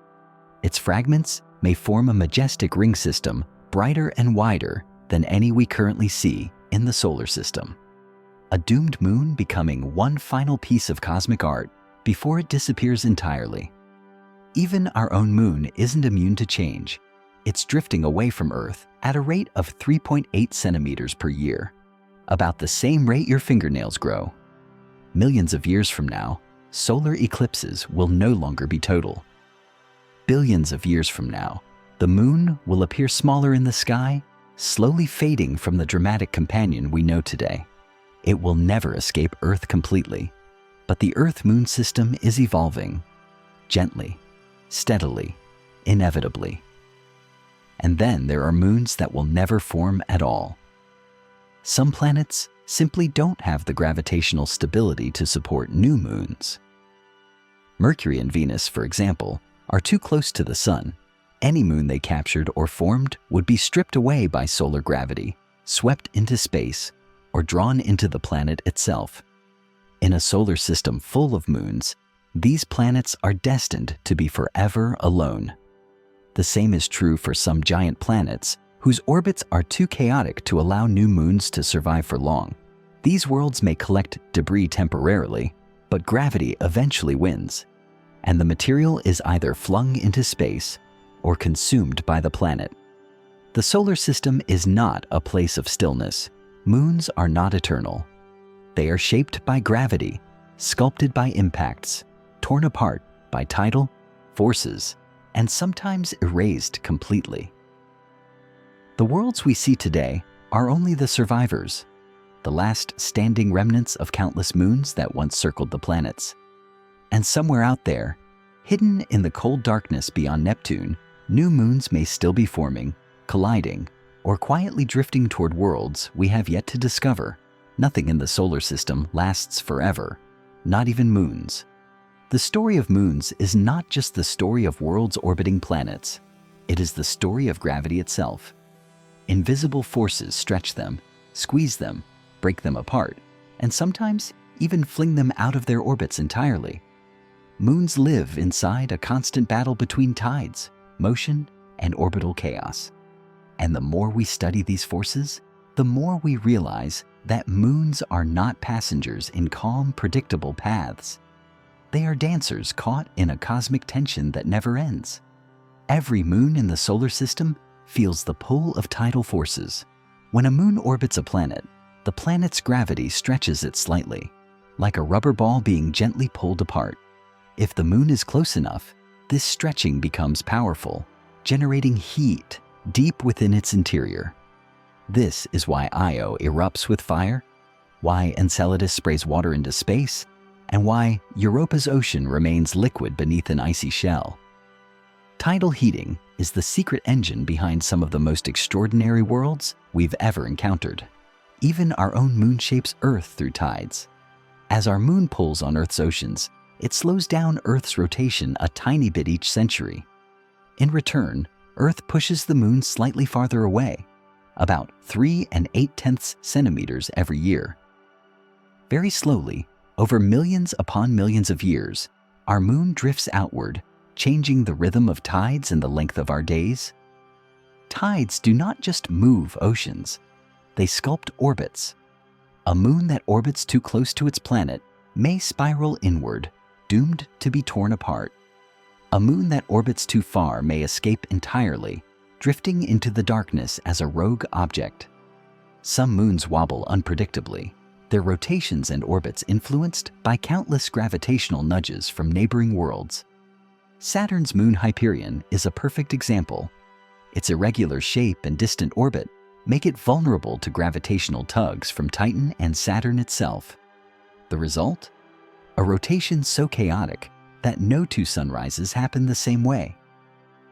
Its fragments may form a majestic ring system, brighter and wider than any we currently see in the solar system. A doomed moon becoming one final piece of cosmic art before it disappears entirely. Even our own moon isn't immune to change. It's drifting away from Earth at a rate of 3.8 centimeters per year, about the same rate your fingernails grow. Millions of years from now, solar eclipses will no longer be total. Billions of years from now, the moon will appear smaller in the sky, slowly fading from the dramatic companion we know today. It will never escape Earth completely, but the Earth-Moon system is evolving, gently, steadily, inevitably. And then there are moons that will never form at all. Some planets simply don't have the gravitational stability to support new moons. Mercury and Venus, for example, are too close to the Sun. Any moon they captured or formed would be stripped away by solar gravity, swept into space, or drawn into the planet itself. In a solar system full of moons, these planets are destined to be forever alone. The same is true for some giant planets whose orbits are too chaotic to allow new moons to survive for long. These worlds may collect debris temporarily, but gravity eventually wins, and the material is either flung into space or consumed by the planet. The solar system is not a place of stillness. Moons are not eternal. They are shaped by gravity, sculpted by impacts, torn apart by tidal forces, and sometimes erased completely. The worlds we see today are only the survivors, the last standing remnants of countless moons that once circled the planets. And somewhere out there, hidden in the cold darkness beyond Neptune, new moons may still be forming, colliding, or quietly drifting toward worlds we have yet to discover. Nothing in the solar system lasts forever, not even moons. The story of moons is not just the story of worlds orbiting planets. It is the story of gravity itself. Invisible forces stretch them, squeeze them, break them apart, and sometimes even fling them out of their orbits entirely. Moons live inside a constant battle between tides, motion, and orbital chaos. And the more we study these forces, the more we realize that moons are not passengers in calm, predictable paths. They are dancers caught in a cosmic tension that never ends. Every moon in the solar system feels the pull of tidal forces. When a moon orbits a planet, the planet's gravity stretches it slightly, like a rubber ball being gently pulled apart. If the moon is close enough, this stretching becomes powerful, generating heat deep within its interior. This is why Io erupts with fire, why Enceladus sprays water into space, and why Europa's ocean remains liquid beneath an icy shell. Tidal heating is the secret engine behind some of the most extraordinary worlds we've ever encountered. Even our own moon shapes Earth through tides. As our moon pulls on Earth's oceans, it slows down Earth's rotation a tiny bit each century. In return, Earth pushes the moon slightly farther away, about 3 8/10 centimeters every year. Very slowly, over millions upon millions of years, our moon drifts outward, changing the rhythm of tides and the length of our days. Tides do not just move oceans, they sculpt orbits. A moon that orbits too close to its planet may spiral inward, doomed to be torn apart. A moon that orbits too far may escape entirely, drifting into the darkness as a rogue object. Some moons wobble unpredictably, their rotations and orbits influenced by countless gravitational nudges from neighboring worlds. Saturn's moon Hyperion is a perfect example. Its irregular shape and distant orbit make it vulnerable to gravitational tugs from Titan and Saturn itself. The result? A rotation so chaotic that no two sunrises happen the same way.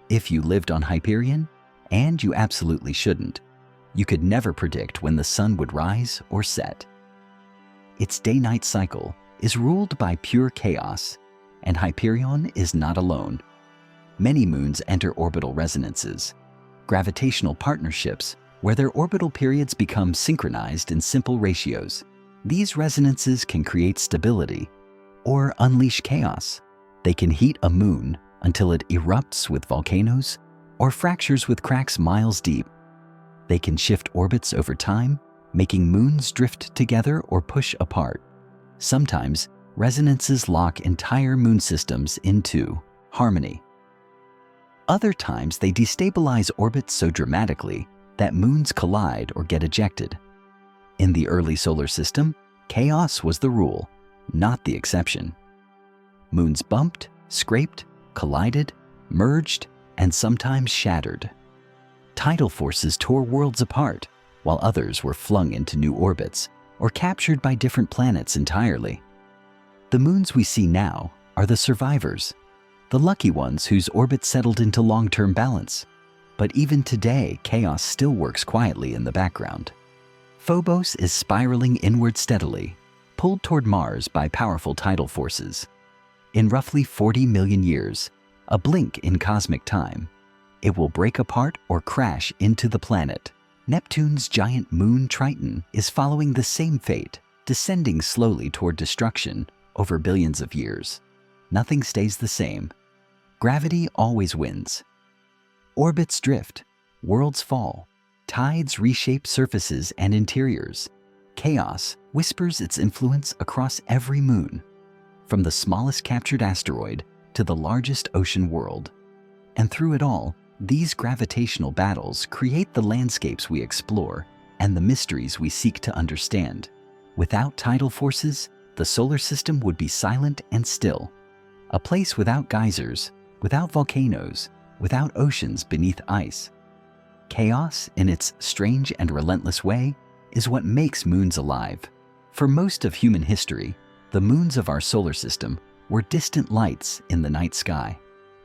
If you lived on Hyperion, and you absolutely shouldn't, you could never predict when the sun would rise or set. Its day-night cycle is ruled by pure chaos, and Hyperion is not alone. Many moons enter orbital resonances, gravitational partnerships where their orbital periods become synchronized in simple ratios. These resonances can create stability or unleash chaos. They can heat a moon until it erupts with volcanoes or fractures with cracks miles deep. They can shift orbits over time, making moons drift together or push apart. Sometimes, resonances lock entire moon systems into harmony. Other times, they destabilize orbits so dramatically that moons collide or get ejected. In the early solar system, chaos was the rule, not the exception. Moons bumped, scraped, collided, merged, and sometimes shattered. Tidal forces tore worlds apart, while others were flung into new orbits or captured by different planets entirely. The moons we see now are the survivors, the lucky ones whose orbits settled into long-term balance. But even today, chaos still works quietly in the background. Phobos is spiraling inward steadily, pulled toward Mars by powerful tidal forces. In roughly 40 million years, a blink in cosmic time, it will break apart or crash into the planet. Neptune's giant moon Triton is following the same fate, descending slowly toward destruction over billions of years. Nothing stays the same. Gravity always wins. Orbits drift, worlds fall, tides reshape surfaces and interiors. Chaos whispers its influence across every moon, from the smallest captured asteroid to the largest ocean world. And through it all, these gravitational battles create the landscapes we explore and the mysteries we seek to understand. Without tidal forces, the solar system would be silent and still, a place without geysers, without volcanoes, without oceans beneath ice. Chaos, in its strange and relentless way, is what makes moons alive. For most of human history, the moons of our solar system were distant lights in the night sky,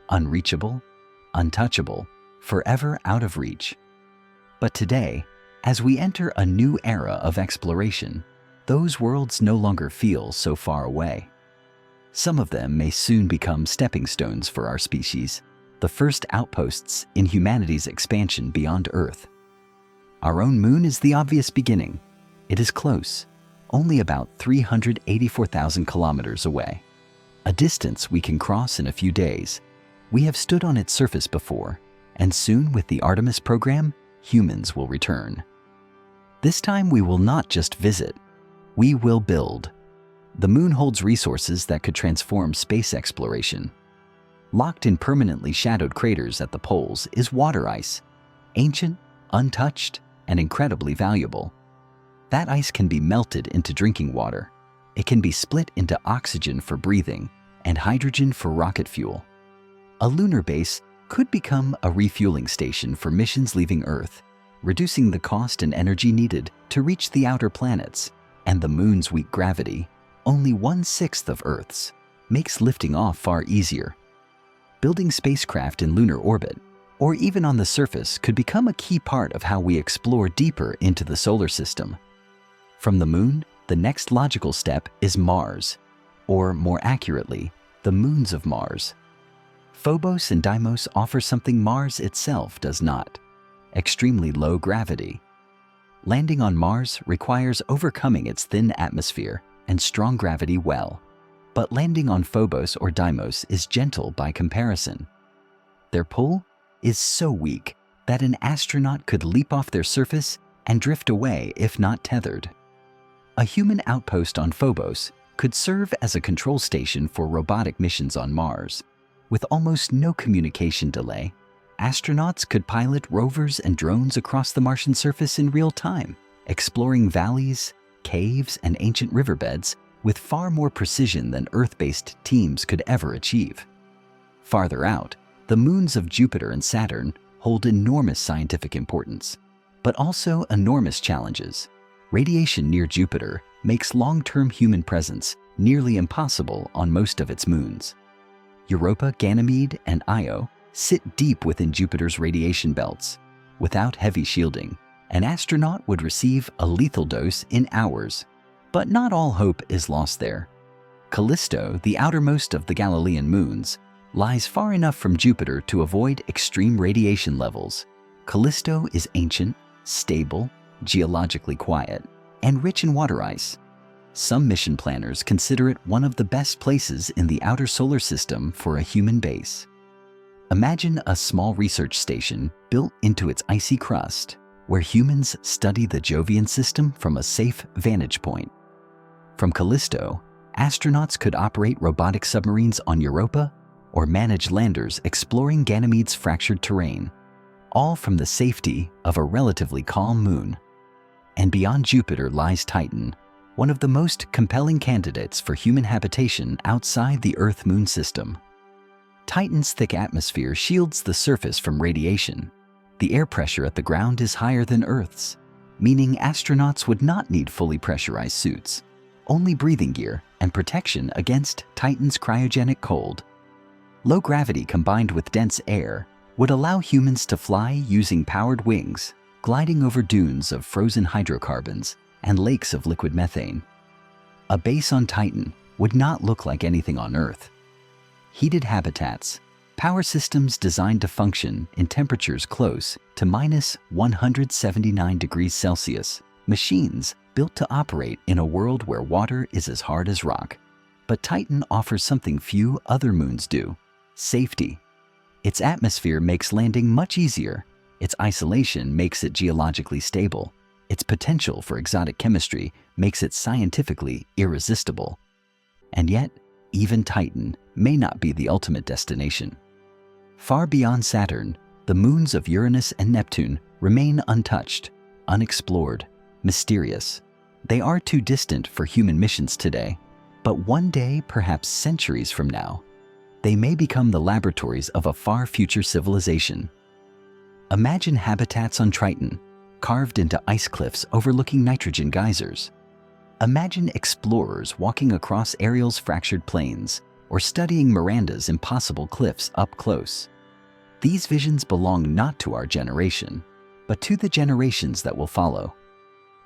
unreachable, untouchable, forever out of reach. But today, as we enter a new era of exploration, those worlds no longer feel so far away. Some of them may soon become stepping stones for our species, the first outposts in humanity's expansion beyond Earth. Our own moon is the obvious beginning. It is close, only about 384,000 kilometers away, a distance we can cross in a few days. We have stood on its surface before, and soon with the Artemis program, humans will return. This time we will not just visit, we will build. The moon holds resources that could transform space exploration. Locked in permanently shadowed craters at the poles is water ice, ancient, untouched, and incredibly valuable. That ice can be melted into drinking water. It can be split into oxygen for breathing and hydrogen for rocket fuel. A lunar base could become a refueling station for missions leaving Earth, reducing the cost and energy needed to reach the outer planets. And the moon's weak gravity, only 1/6 of Earth's, makes lifting off far easier. Building spacecraft in lunar orbit, or even on the surface, could become a key part of how we explore deeper into the solar system. From the moon, the next logical step is Mars, or more accurately, the moons of Mars. Phobos and Deimos offer something Mars itself does not: extremely low gravity. Landing on Mars requires overcoming its thin atmosphere and strong gravity well, but landing on Phobos or Deimos is gentle by comparison. Their pull is so weak that an astronaut could leap off their surface and drift away if not tethered. A human outpost on Phobos could serve as a control station for robotic missions on Mars. With almost no communication delay, astronauts could pilot rovers and drones across the Martian surface in real time, exploring valleys, caves, and ancient riverbeds with far more precision than Earth-based teams could ever achieve. Farther out, the moons of Jupiter and Saturn hold enormous scientific importance, but also enormous challenges. Radiation near Jupiter makes long-term human presence nearly impossible on most of its moons. Europa, Ganymede, and Io sit deep within Jupiter's radiation belts. Without heavy shielding, an astronaut would receive a lethal dose in hours. But not all hope is lost there. Callisto, the outermost of the Galilean moons, lies far enough from Jupiter to avoid extreme radiation levels. Callisto is ancient, stable, geologically quiet, and rich in water ice. Some mission planners consider it one of the best places in the outer solar system for a human base. Imagine a small research station built into its icy crust, where humans study the Jovian system from a safe vantage point. From Callisto, astronauts could operate robotic submarines on Europa or manage landers exploring Ganymede's fractured terrain, all from the safety of a relatively calm moon. And beyond Jupiter lies Titan, one of the most compelling candidates for human habitation outside the Earth-Moon system. Titan's thick atmosphere shields the surface from radiation. The air pressure at the ground is higher than Earth's, meaning astronauts would not need fully pressurized suits, only breathing gear and protection against Titan's cryogenic cold. Low gravity combined with dense air would allow humans to fly using powered wings, gliding over dunes of frozen hydrocarbons and lakes of liquid methane. A base on Titan would not look like anything on Earth. Heated habitats, power systems designed to function in temperatures close to minus 179 degrees Celsius, machines built to operate in a world where water is as hard as rock. But Titan offers something few other moons do: safety. Its atmosphere makes landing much easier. Its isolation makes it geologically stable. Its potential for exotic chemistry makes it scientifically irresistible. And yet, even Titan may not be the ultimate destination. Far beyond Saturn, the moons of Uranus and Neptune remain untouched, unexplored, mysterious. They are too distant for human missions today, but one day, perhaps centuries from now, they may become the laboratories of a far future civilization. Imagine habitats on Triton, carved into ice cliffs overlooking nitrogen geysers. Imagine explorers walking across Ariel's fractured plains or studying Miranda's impossible cliffs up close. These visions belong not to our generation, but to the generations that will follow.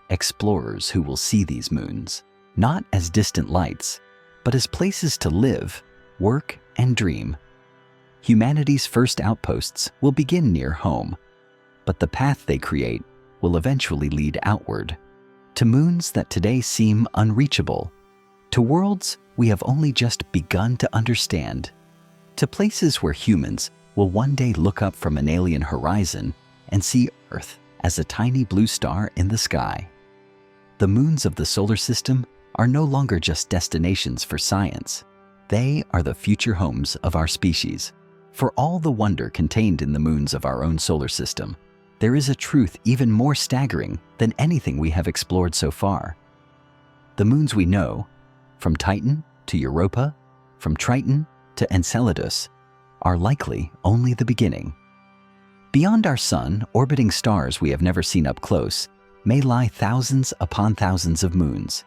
Explorers who will see these moons, not as distant lights, but as places to live, work, and dream. Humanity's first outposts will begin near home, but the path they create will eventually lead outward, to moons that today seem unreachable, to worlds we have only just begun to understand, to places where humans will one day look up from an alien horizon and see Earth as a tiny blue star in the sky. The moons of the solar system are no longer just destinations for science. They are the future homes of our species. For all the wonder contained in the moons of our own solar system, there is a truth even more staggering than anything we have explored so far. The moons we know, from Titan to Europa, from Triton to Enceladus, are likely only the beginning. Beyond our sun, orbiting stars we have never seen up close, may lie thousands upon thousands of moons,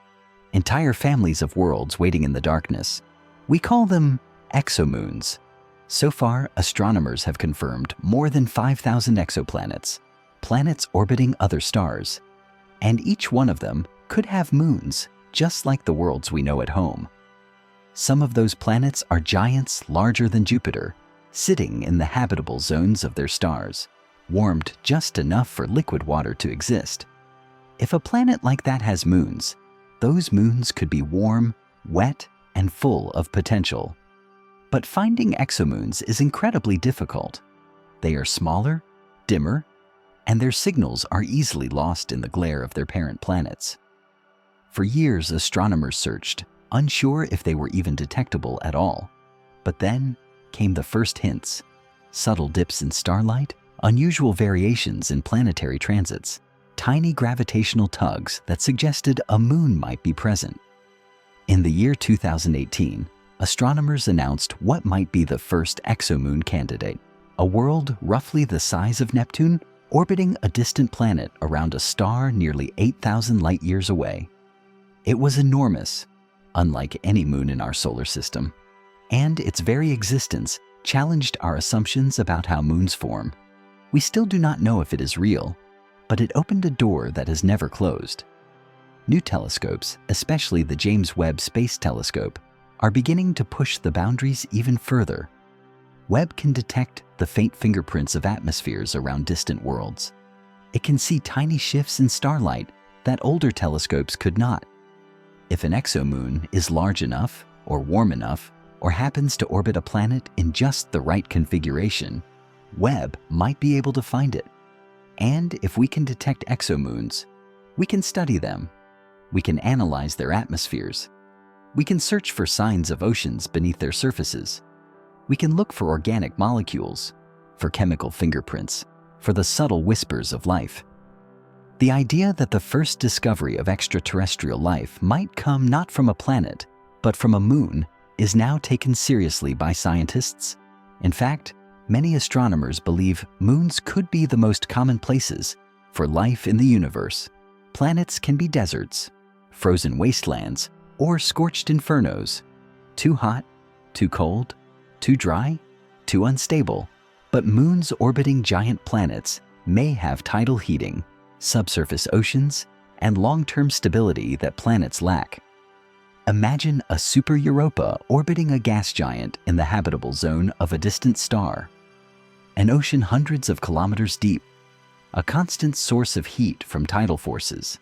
entire families of worlds waiting in the darkness. We call them exomoons. So far, astronomers have confirmed more than 5,000 exoplanets, planets orbiting other stars, and each one of them could have moons, just like the worlds we know at home. Some of those planets are giants larger than Jupiter, sitting in the habitable zones of their stars, warmed just enough for liquid water to exist. If a planet like that has moons, those moons could be warm, wet, and full of potential. But finding exomoons is incredibly difficult. They are smaller, dimmer, and their signals are easily lost in the glare of their parent planets. For years, astronomers searched, unsure if they were even detectable at all. But then came the first hints: subtle dips in starlight, unusual variations in planetary transits, tiny gravitational tugs that suggested a moon might be present. In the year 2018, astronomers announced what might be the first exomoon candidate, a world roughly the size of Neptune orbiting a distant planet around a star nearly 8,000 light-years away. It was enormous, unlike any moon in our solar system, and its very existence challenged our assumptions about how moons form. We still do not know if it is real, but it opened a door that has never closed. New telescopes, especially the James Webb Space Telescope, are beginning to push the boundaries even further. Webb can detect the faint fingerprints of atmospheres around distant worlds. It can see tiny shifts in starlight that older telescopes could not. If an exomoon is large enough, or warm enough, or happens to orbit a planet in just the right configuration, Webb might be able to find it. And if we can detect exomoons, we can study them. We can analyze their atmospheres. We can search for signs of oceans beneath their surfaces. We can look for organic molecules, for chemical fingerprints, for the subtle whispers of life. The idea that the first discovery of extraterrestrial life might come not from a planet, but from a moon, is now taken seriously by scientists. In fact, many astronomers believe moons could be the most common places for life in the universe. Planets can be deserts, frozen wastelands, or scorched infernos. Too hot, too cold, too dry, too unstable. But moons orbiting giant planets may have tidal heating, subsurface oceans, and long-term stability that planets lack. Imagine a super Europa orbiting a gas giant in the habitable zone of a distant star. An ocean hundreds of kilometers deep, a constant source of heat from tidal forces,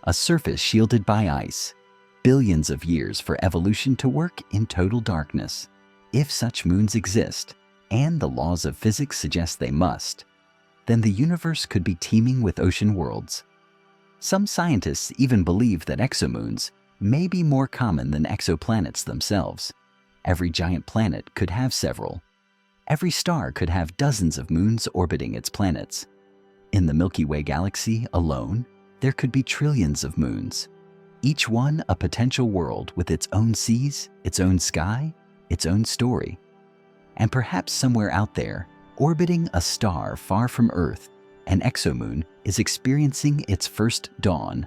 a surface shielded by ice, billions of years for evolution to work in total darkness. If such moons exist, and the laws of physics suggest they must, then the universe could be teeming with ocean worlds. Some scientists even believe that exomoons may be more common than exoplanets themselves. Every giant planet could have several. Every star could have dozens of moons orbiting its planets. In the Milky Way galaxy alone, there could be trillions of moons, each one a potential world with its own seas, its own sky, its own story. And perhaps somewhere out there, orbiting a star far from Earth, an exomoon is experiencing its first dawn.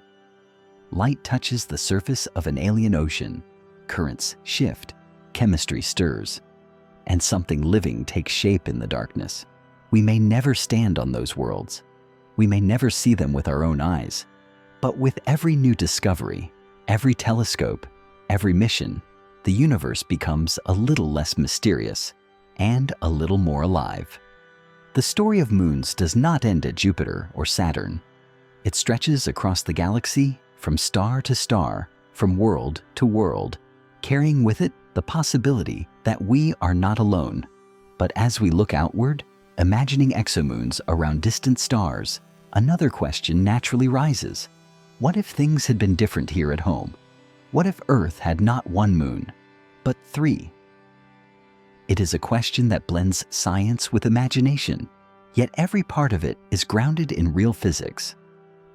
Light touches the surface of an alien ocean, currents shift, chemistry stirs, and something living takes shape in the darkness. We may never stand on those worlds. We may never see them with our own eyes. But with every new discovery, every telescope, every mission, the universe becomes a little less mysterious and a little more alive. The story of moons does not end at Jupiter or Saturn. It stretches across the galaxy from star to star, from world to world, carrying with it the possibility that we are not alone. But as we look outward, imagining exomoons around distant stars, another question naturally rises. What if things had been different here at home? What if Earth had not one moon, but 3? It is a question that blends science with imagination, yet every part of it is grounded in real physics.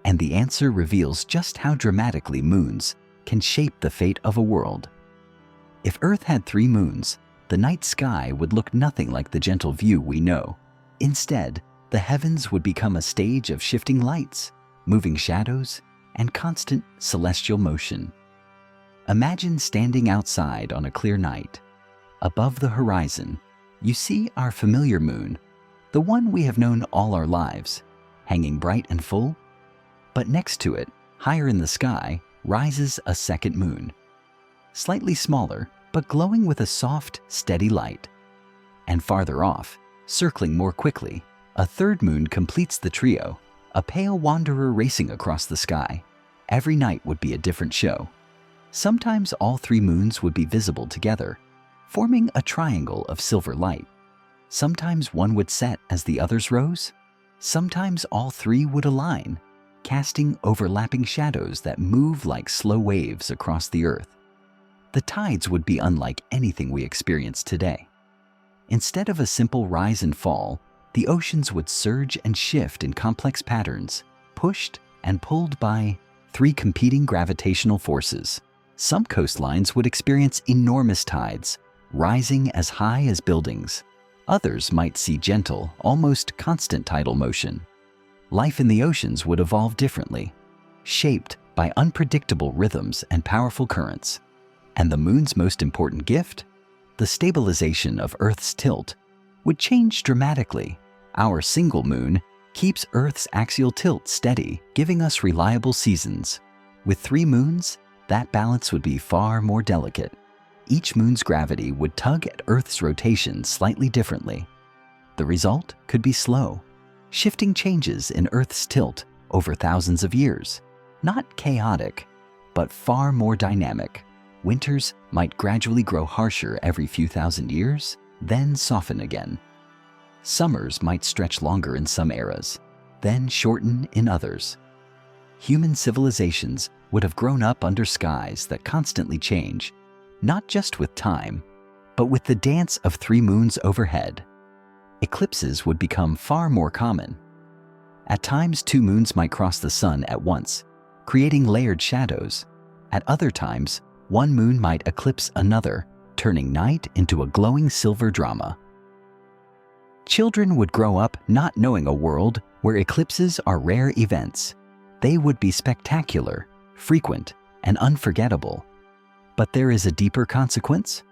And the answer reveals just how dramatically moons can shape the fate of a world. If Earth had 3 moons, the night sky would look nothing like the gentle view we know. Instead, the heavens would become a stage of shifting lights, moving shadows, and constant celestial motion. Imagine standing outside on a clear night. Above the horizon, you see our familiar moon, the one we have known all our lives, hanging bright and full. But next to it, higher in the sky, rises a second moon, slightly smaller, but glowing with a soft, steady light. And farther off, circling more quickly, a third moon completes the trio, a pale wanderer racing across the sky. Every night would be a different show. Sometimes all 3 moons would be visible together, forming a triangle of silver light. Sometimes one would set as the others rose. Sometimes all 3 would align, casting overlapping shadows that move like slow waves across the Earth. The tides would be unlike anything we experience today. Instead of a simple rise and fall, the oceans would surge and shift in complex patterns, pushed and pulled by 3 competing gravitational forces. Some coastlines would experience enormous tides, rising as high as buildings. Others might see gentle, almost constant tidal motion. Life in the oceans would evolve differently, shaped by unpredictable rhythms and powerful currents. And the moon's most important gift? The stabilization of Earth's tilt would change dramatically. Our single moon keeps Earth's axial tilt steady, giving us reliable seasons. With 3 moons, that balance would be far more delicate. Each moon's gravity would tug at Earth's rotation slightly differently. The result could be slow, shifting changes in Earth's tilt over thousands of years. Not chaotic, but far more dynamic. Winters might gradually grow harsher every few thousand years, then soften again. Summers might stretch longer in some eras, then shorten in others. Human civilizations would have grown up under skies that constantly change, not just with time, but with the dance of 3 moons overhead. Eclipses would become far more common. At times, 2 moons might cross the sun at once, creating layered shadows. At other times, 1 moon might eclipse another, turning night into a glowing silver drama. Children would grow up not knowing a world where eclipses are rare events. They would be spectacular, frequent, and unforgettable. But there is a deeper consequence,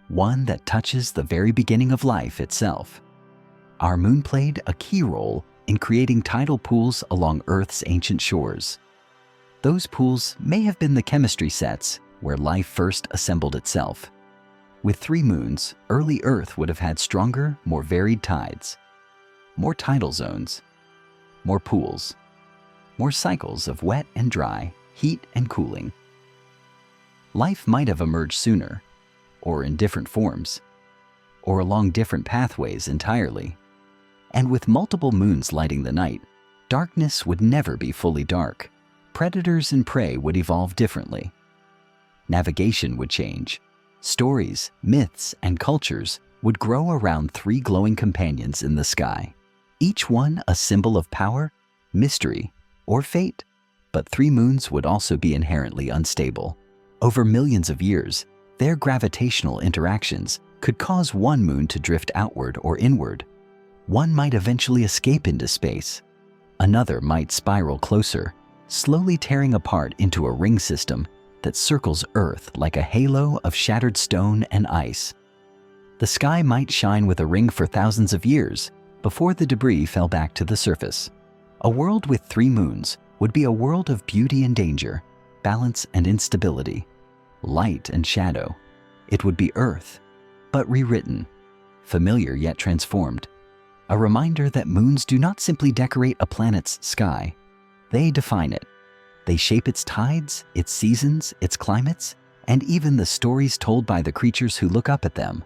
one that touches the very beginning of life itself. Our moon played a key role in creating tidal pools along Earth's ancient shores. Those pools may have been the chemistry sets where life first assembled itself. With 3 moons, early Earth would have had stronger, more varied tides, more tidal zones, more pools, more cycles of wet and dry, heat and cooling. Life might have emerged sooner, or in different forms, or along different pathways entirely. And with multiple moons lighting the night, darkness would never be fully dark. Predators and prey would evolve differently. Navigation would change. Stories, myths, and cultures would grow around 3 glowing companions in the sky, each one a symbol of power, mystery, or fate. But 3 moons would also be inherently unstable. Over millions of years, their gravitational interactions could cause 1 moon to drift outward or inward. One might eventually escape into space. Another might spiral closer, slowly tearing apart into a ring system that circles Earth like a halo of shattered stone and ice. The sky might shine with a ring for thousands of years before the debris fell back to the surface. A world with 3 moons would be a world of beauty and danger, balance and instability, light and shadow. It would be Earth, but rewritten, familiar yet transformed. A reminder that moons do not simply decorate a planet's sky. They define it. They shape its tides, its seasons, its climates, and even the stories told by the creatures who look up at them.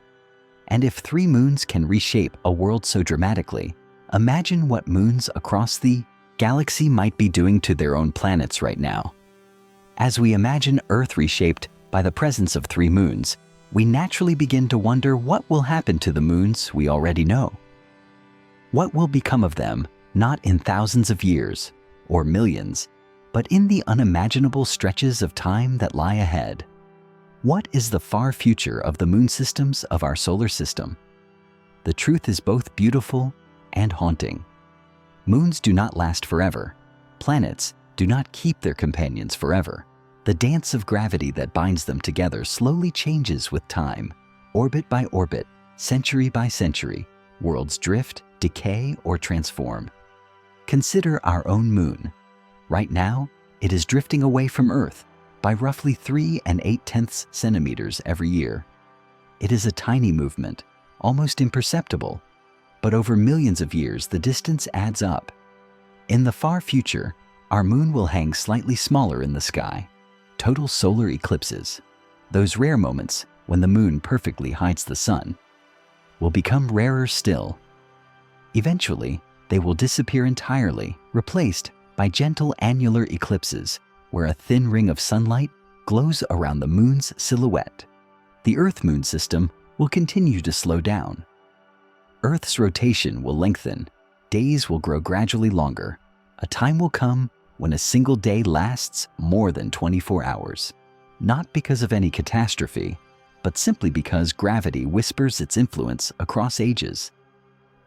And if 3 moons can reshape a world so dramatically, imagine what moons across the galaxy might be doing to their own planets right now. As we imagine Earth reshaped by the presence of 3 moons, we naturally begin to wonder what will happen to the moons we already know. What will become of them, not in thousands of years or millions, but in the unimaginable stretches of time that lie ahead? What is the far future of the moon systems of our solar system? The truth is both beautiful and haunting. Moons do not last forever. Planets do not keep their companions forever. The dance of gravity that binds them together slowly changes with time. Orbit by orbit, century by century, worlds drift, decay, or transform. Consider our own moon. Right now, it is drifting away from Earth by roughly 3 8/10 centimeters every year. It is a tiny movement, almost imperceptible, but over millions of years the distance adds up. In the far future, our moon will hang slightly smaller in the sky. Total solar eclipses, those rare moments when the moon perfectly hides the sun, will become rarer still. Eventually, they will disappear entirely, replaced by gentle annular eclipses where a thin ring of sunlight glows around the moon's silhouette. The Earth-Moon system will continue to slow down. Earth's rotation will lengthen, days will grow gradually longer. A time will come when a single day lasts more than 24 hours, not because of any catastrophe, but simply because gravity whispers its influence across ages.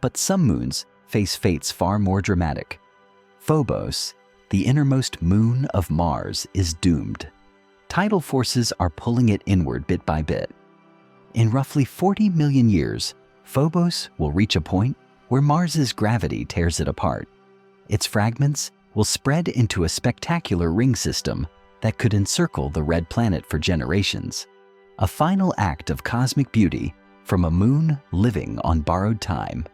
But some moons face fates far more dramatic. Phobos, the innermost moon of Mars, is doomed. Tidal forces are pulling it inward bit by bit. In roughly 40 million years, Phobos will reach a point where Mars's gravity tears it apart. Its fragments will spread into a spectacular ring system that could encircle the red planet for generations. A final act of cosmic beauty from a moon living on borrowed time.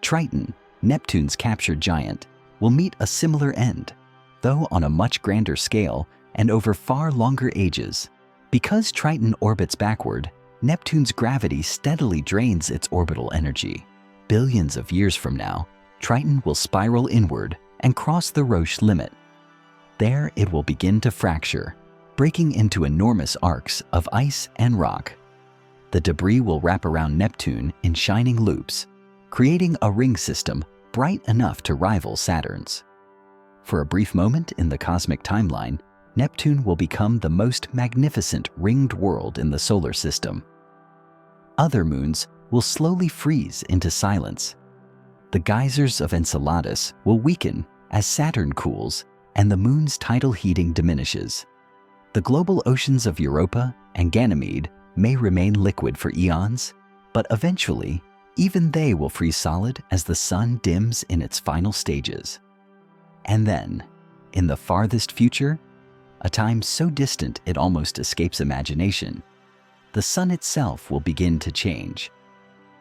Triton, Neptune's captured giant, will meet a similar end, though on a much grander scale and over far longer ages. Because Triton orbits backward, Neptune's gravity steadily drains its orbital energy. Billions of years from now, Triton will spiral inward, and cross the Roche limit. There it will begin to fracture, breaking into enormous arcs of ice and rock. The debris will wrap around Neptune in shining loops, creating a ring system bright enough to rival Saturn's. For a brief moment in the cosmic timeline, Neptune will become the most magnificent ringed world in the solar system. Other moons will slowly freeze into silence. The geysers of Enceladus will weaken as Saturn cools and the moon's tidal heating diminishes. The global oceans of Europa and Ganymede may remain liquid for eons, but eventually, even they will freeze solid as the sun dims in its final stages. And then, in the farthest future, a time so distant it almost escapes imagination, the sun itself will begin to change.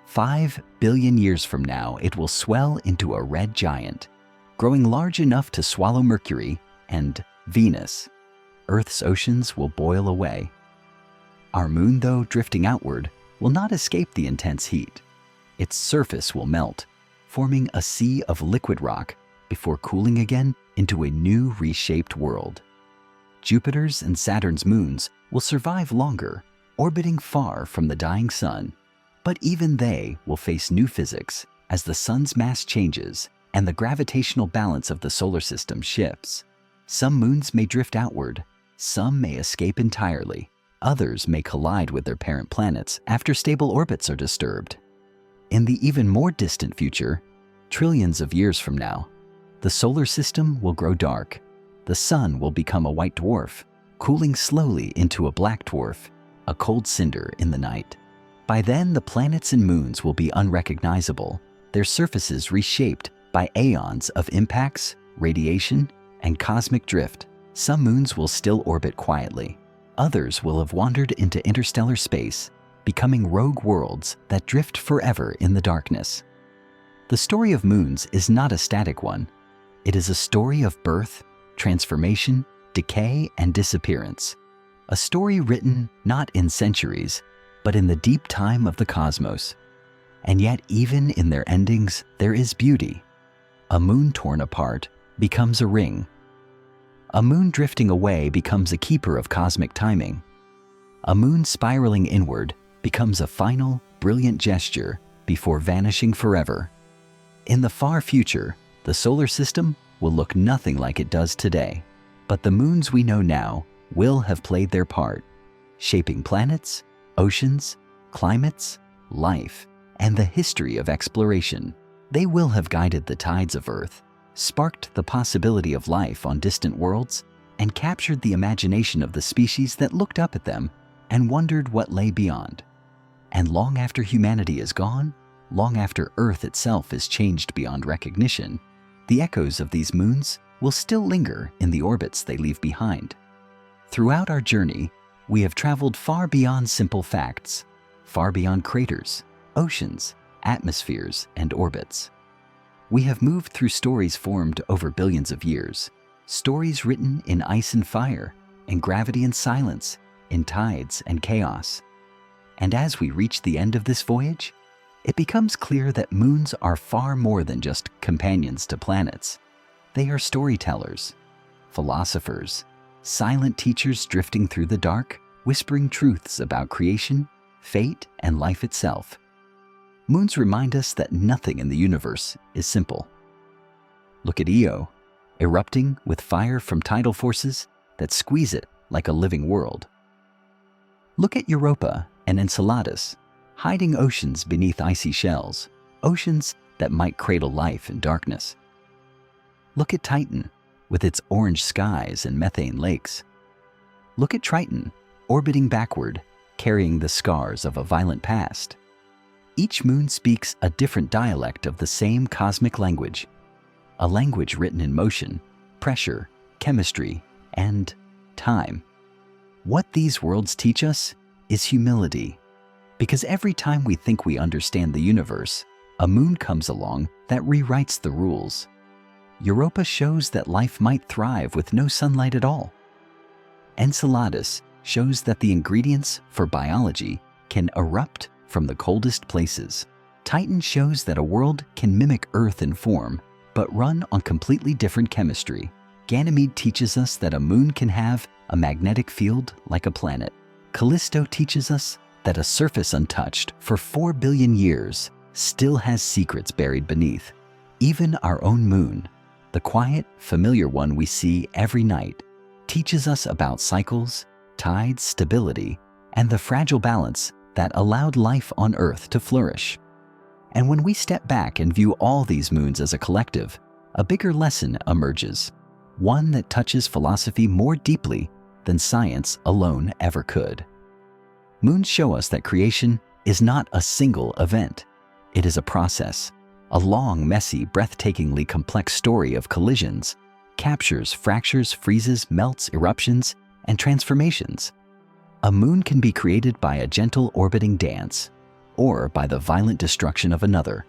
5 billion years from now, it will swell into a red giant, growing large enough to swallow Mercury and Venus. Earth's oceans will boil away. Our moon, though drifting outward, will not escape the intense heat. Its surface will melt, forming a sea of liquid rock before cooling again into a new reshaped world. Jupiter's and Saturn's moons will survive longer, orbiting far from the dying sun. But even they will face new physics as the sun's mass changes and the gravitational balance of the solar system shifts. Some moons may drift outward, some may escape entirely, others may collide with their parent planets after stable orbits are disturbed. In the even more distant future, trillions of years from now, the solar system will grow dark. The sun will become a white dwarf, cooling slowly into a black dwarf, a cold cinder in the night. By then, the planets and moons will be unrecognizable, their surfaces reshaped by aeons of impacts, radiation, and cosmic drift. Some moons will still orbit quietly. Others will have wandered into interstellar space, becoming rogue worlds that drift forever in the darkness. The story of moons is not a static one. It is a story of birth, transformation, decay, and disappearance. A story written not in centuries, but in the deep time of the cosmos. And yet, even in their endings, there is beauty. A moon torn apart becomes a ring. A moon drifting away becomes a keeper of cosmic timing. A moon spiraling inward becomes a final, brilliant gesture before vanishing forever. In the far future, the solar system will look nothing like it does today, but the moons we know now will have played their part, shaping planets, oceans, climates, life, and the history of exploration. They will have guided the tides of Earth, sparked the possibility of life on distant worlds, and captured the imagination of the species that looked up at them and wondered what lay beyond. And long after humanity is gone, long after Earth itself is changed beyond recognition, the echoes of these moons will still linger in the orbits they leave behind. Throughout our journey, we have traveled far beyond simple facts, far beyond craters, oceans, atmospheres, and orbits. We have moved through stories formed over billions of years, stories written in ice and fire, in gravity and silence, in tides and chaos. And as we reach the end of this voyage, it becomes clear that moons are far more than just companions to planets. They are storytellers, philosophers, silent teachers drifting through the dark, whispering truths about creation, fate, and life itself. Moons remind us that nothing in the universe is simple. Look at Io, erupting with fire from tidal forces that squeeze it like a living world. Look at Europa and Enceladus, hiding oceans beneath icy shells, oceans that might cradle life in darkness. Look at Titan, with its orange skies and methane lakes. Look at Triton, orbiting backward, carrying the scars of a violent past. Each moon speaks a different dialect of the same cosmic language, a language written in motion, pressure, chemistry, and time. What these worlds teach us is humility, because every time we think we understand the universe, a moon comes along that rewrites the rules. Europa shows that life might thrive with no sunlight at all. Enceladus shows that the ingredients for biology can erupt from the coldest places. Titan shows that a world can mimic Earth in form, but run on completely different chemistry. Ganymede teaches us that a moon can have a magnetic field like a planet. Callisto teaches us that a surface untouched for 4 billion years still has secrets buried beneath. Even our own moon, the quiet, familiar one we see every night, teaches us about cycles, tides, stability, and the fragile balance that allowed life on Earth to flourish. And when we step back and view all these moons as a collective, a bigger lesson emerges, one that touches philosophy more deeply than science alone ever could. Moons show us that creation is not a single event. It is a process, a long, messy, breathtakingly complex story of collisions, captures, fractures, freezes, melts, eruptions, and transformations. A moon can be created by a gentle orbiting dance, or by the violent destruction of another.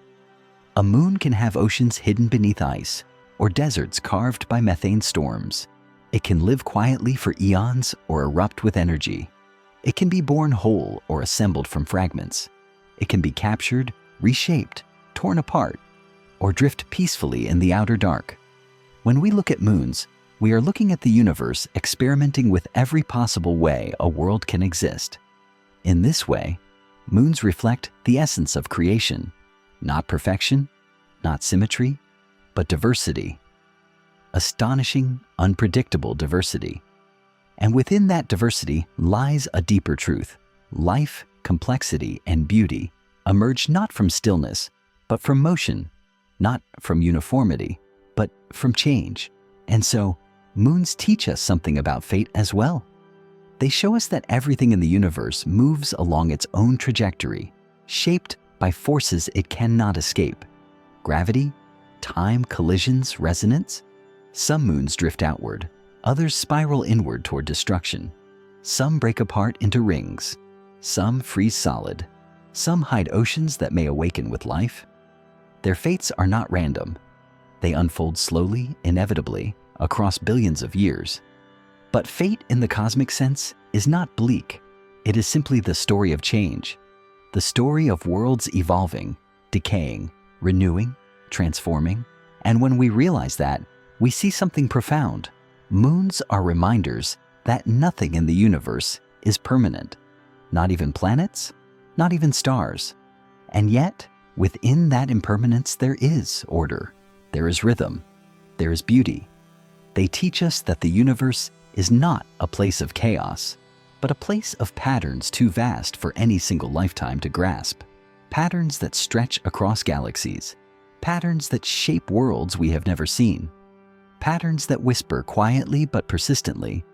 A moon can have oceans hidden beneath ice, or deserts carved by methane storms. It can live quietly for eons or erupt with energy. It can be born whole or assembled from fragments. It can be captured, reshaped, torn apart, or drift peacefully in the outer dark. When we look at moons, we are looking at the universe experimenting with every possible way a world can exist. In this way, moons reflect the essence of creation, not perfection, not symmetry, but diversity. Astonishing, unpredictable diversity. And within that diversity lies a deeper truth. Life, complexity, and beauty emerge not from stillness, but from motion, not from uniformity, but from change. And so, moons teach us something about fate as well. They show us that everything in the universe moves along its own trajectory, shaped by forces it cannot escape. Gravity, time, collisions, resonance. Some moons drift outward, others spiral inward toward destruction. Some break apart into rings, some freeze solid, some hide oceans that may awaken with life. Their fates are not random. They unfold slowly, inevitably, across billions of years. But fate in the cosmic sense is not bleak. It is simply the story of change, the story of worlds evolving, decaying, renewing, transforming. And when we realize that, we see something profound. Moons are reminders that nothing in the universe is permanent. Not even planets, not even stars. And yet, within that impermanence there is order, there is rhythm, there is beauty. They teach us that the universe is not a place of chaos, but a place of patterns too vast for any single lifetime to grasp. Patterns that stretch across galaxies, patterns that shape worlds we have never seen, patterns that whisper quietly but persistently,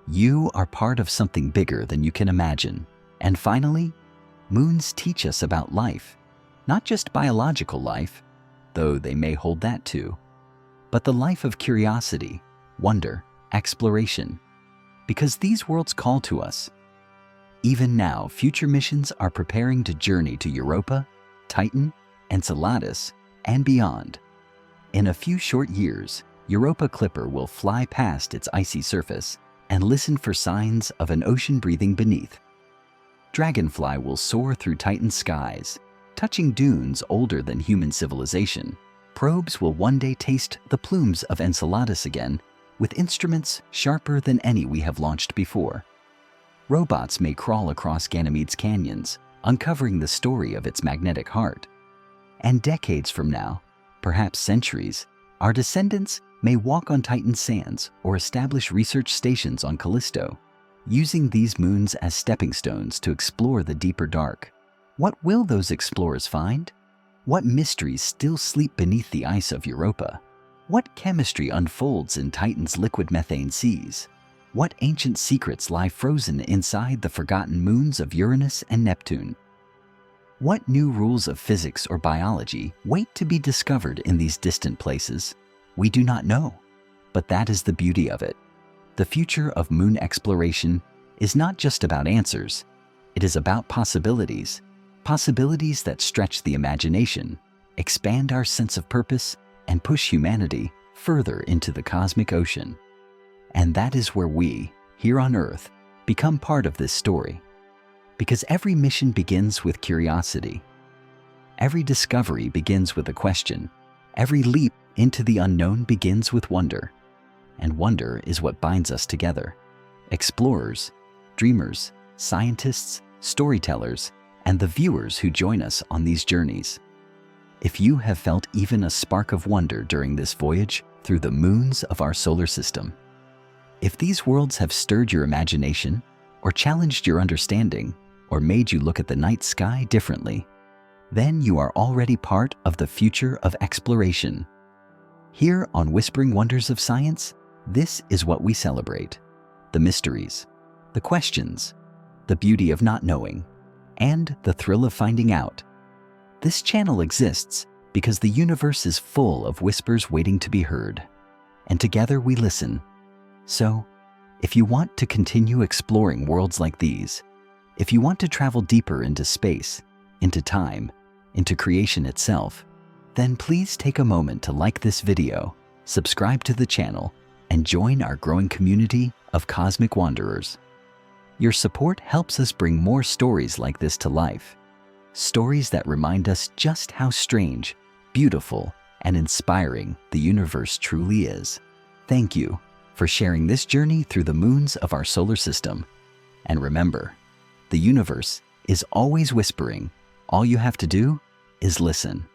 "You are part of something bigger than you can imagine." And finally, moons teach us about life, not just biological life, though they may hold that too, but the life of curiosity, wonder, exploration, because these worlds call to us. Even now, future missions are preparing to journey to Europa, Titan, Enceladus, and beyond. In a few short years, Europa Clipper will fly past its icy surface and listen for signs of an ocean breathing beneath. Dragonfly will soar through Titan's skies, touching dunes older than human civilization. Probes will one day taste the plumes of Enceladus again, with instruments sharper than any we have launched before. Robots may crawl across Ganymede's canyons, uncovering the story of its magnetic heart. And decades from now, perhaps centuries, our descendants may walk on Titan's sands or establish research stations on Callisto, using these moons as stepping stones to explore the deeper dark. What will those explorers find? What mysteries still sleep beneath the ice of Europa? What chemistry unfolds in Titan's liquid methane seas? What ancient secrets lie frozen inside the forgotten moons of Uranus and Neptune? What new rules of physics or biology wait to be discovered in these distant places? We do not know, but that is the beauty of it. The future of moon exploration is not just about answers. It is about possibilities, possibilities that stretch the imagination, expand our sense of purpose, and push humanity further into the cosmic ocean. And that is where we, here on Earth, become part of this story. Because every mission begins with curiosity. Every discovery begins with a question. Every leap into the unknown begins with wonder, and wonder is what binds us together. Explorers, dreamers, scientists, storytellers, and the viewers who join us on these journeys. If you have felt even a spark of wonder during this voyage through the moons of our solar system, if these worlds have stirred your imagination, or challenged your understanding, or made you look at the night sky differently, then you are already part of the future of exploration. Here on Whispering Wonders of Science, this is what we celebrate: the mysteries, the questions, the beauty of not knowing, and the thrill of finding out. This channel exists because the universe is full of whispers waiting to be heard, and together we listen. So, if you want to continue exploring worlds like these, if you want to travel deeper into space, into time, into creation itself, then please take a moment to like this video, subscribe to the channel, and join our growing community of cosmic wanderers. Your support helps us bring more stories like this to life. Stories that remind us just how strange, beautiful, and inspiring the universe truly is. Thank you for sharing this journey through the moons of our solar system. And remember, the universe is always whispering. All you have to do is listen.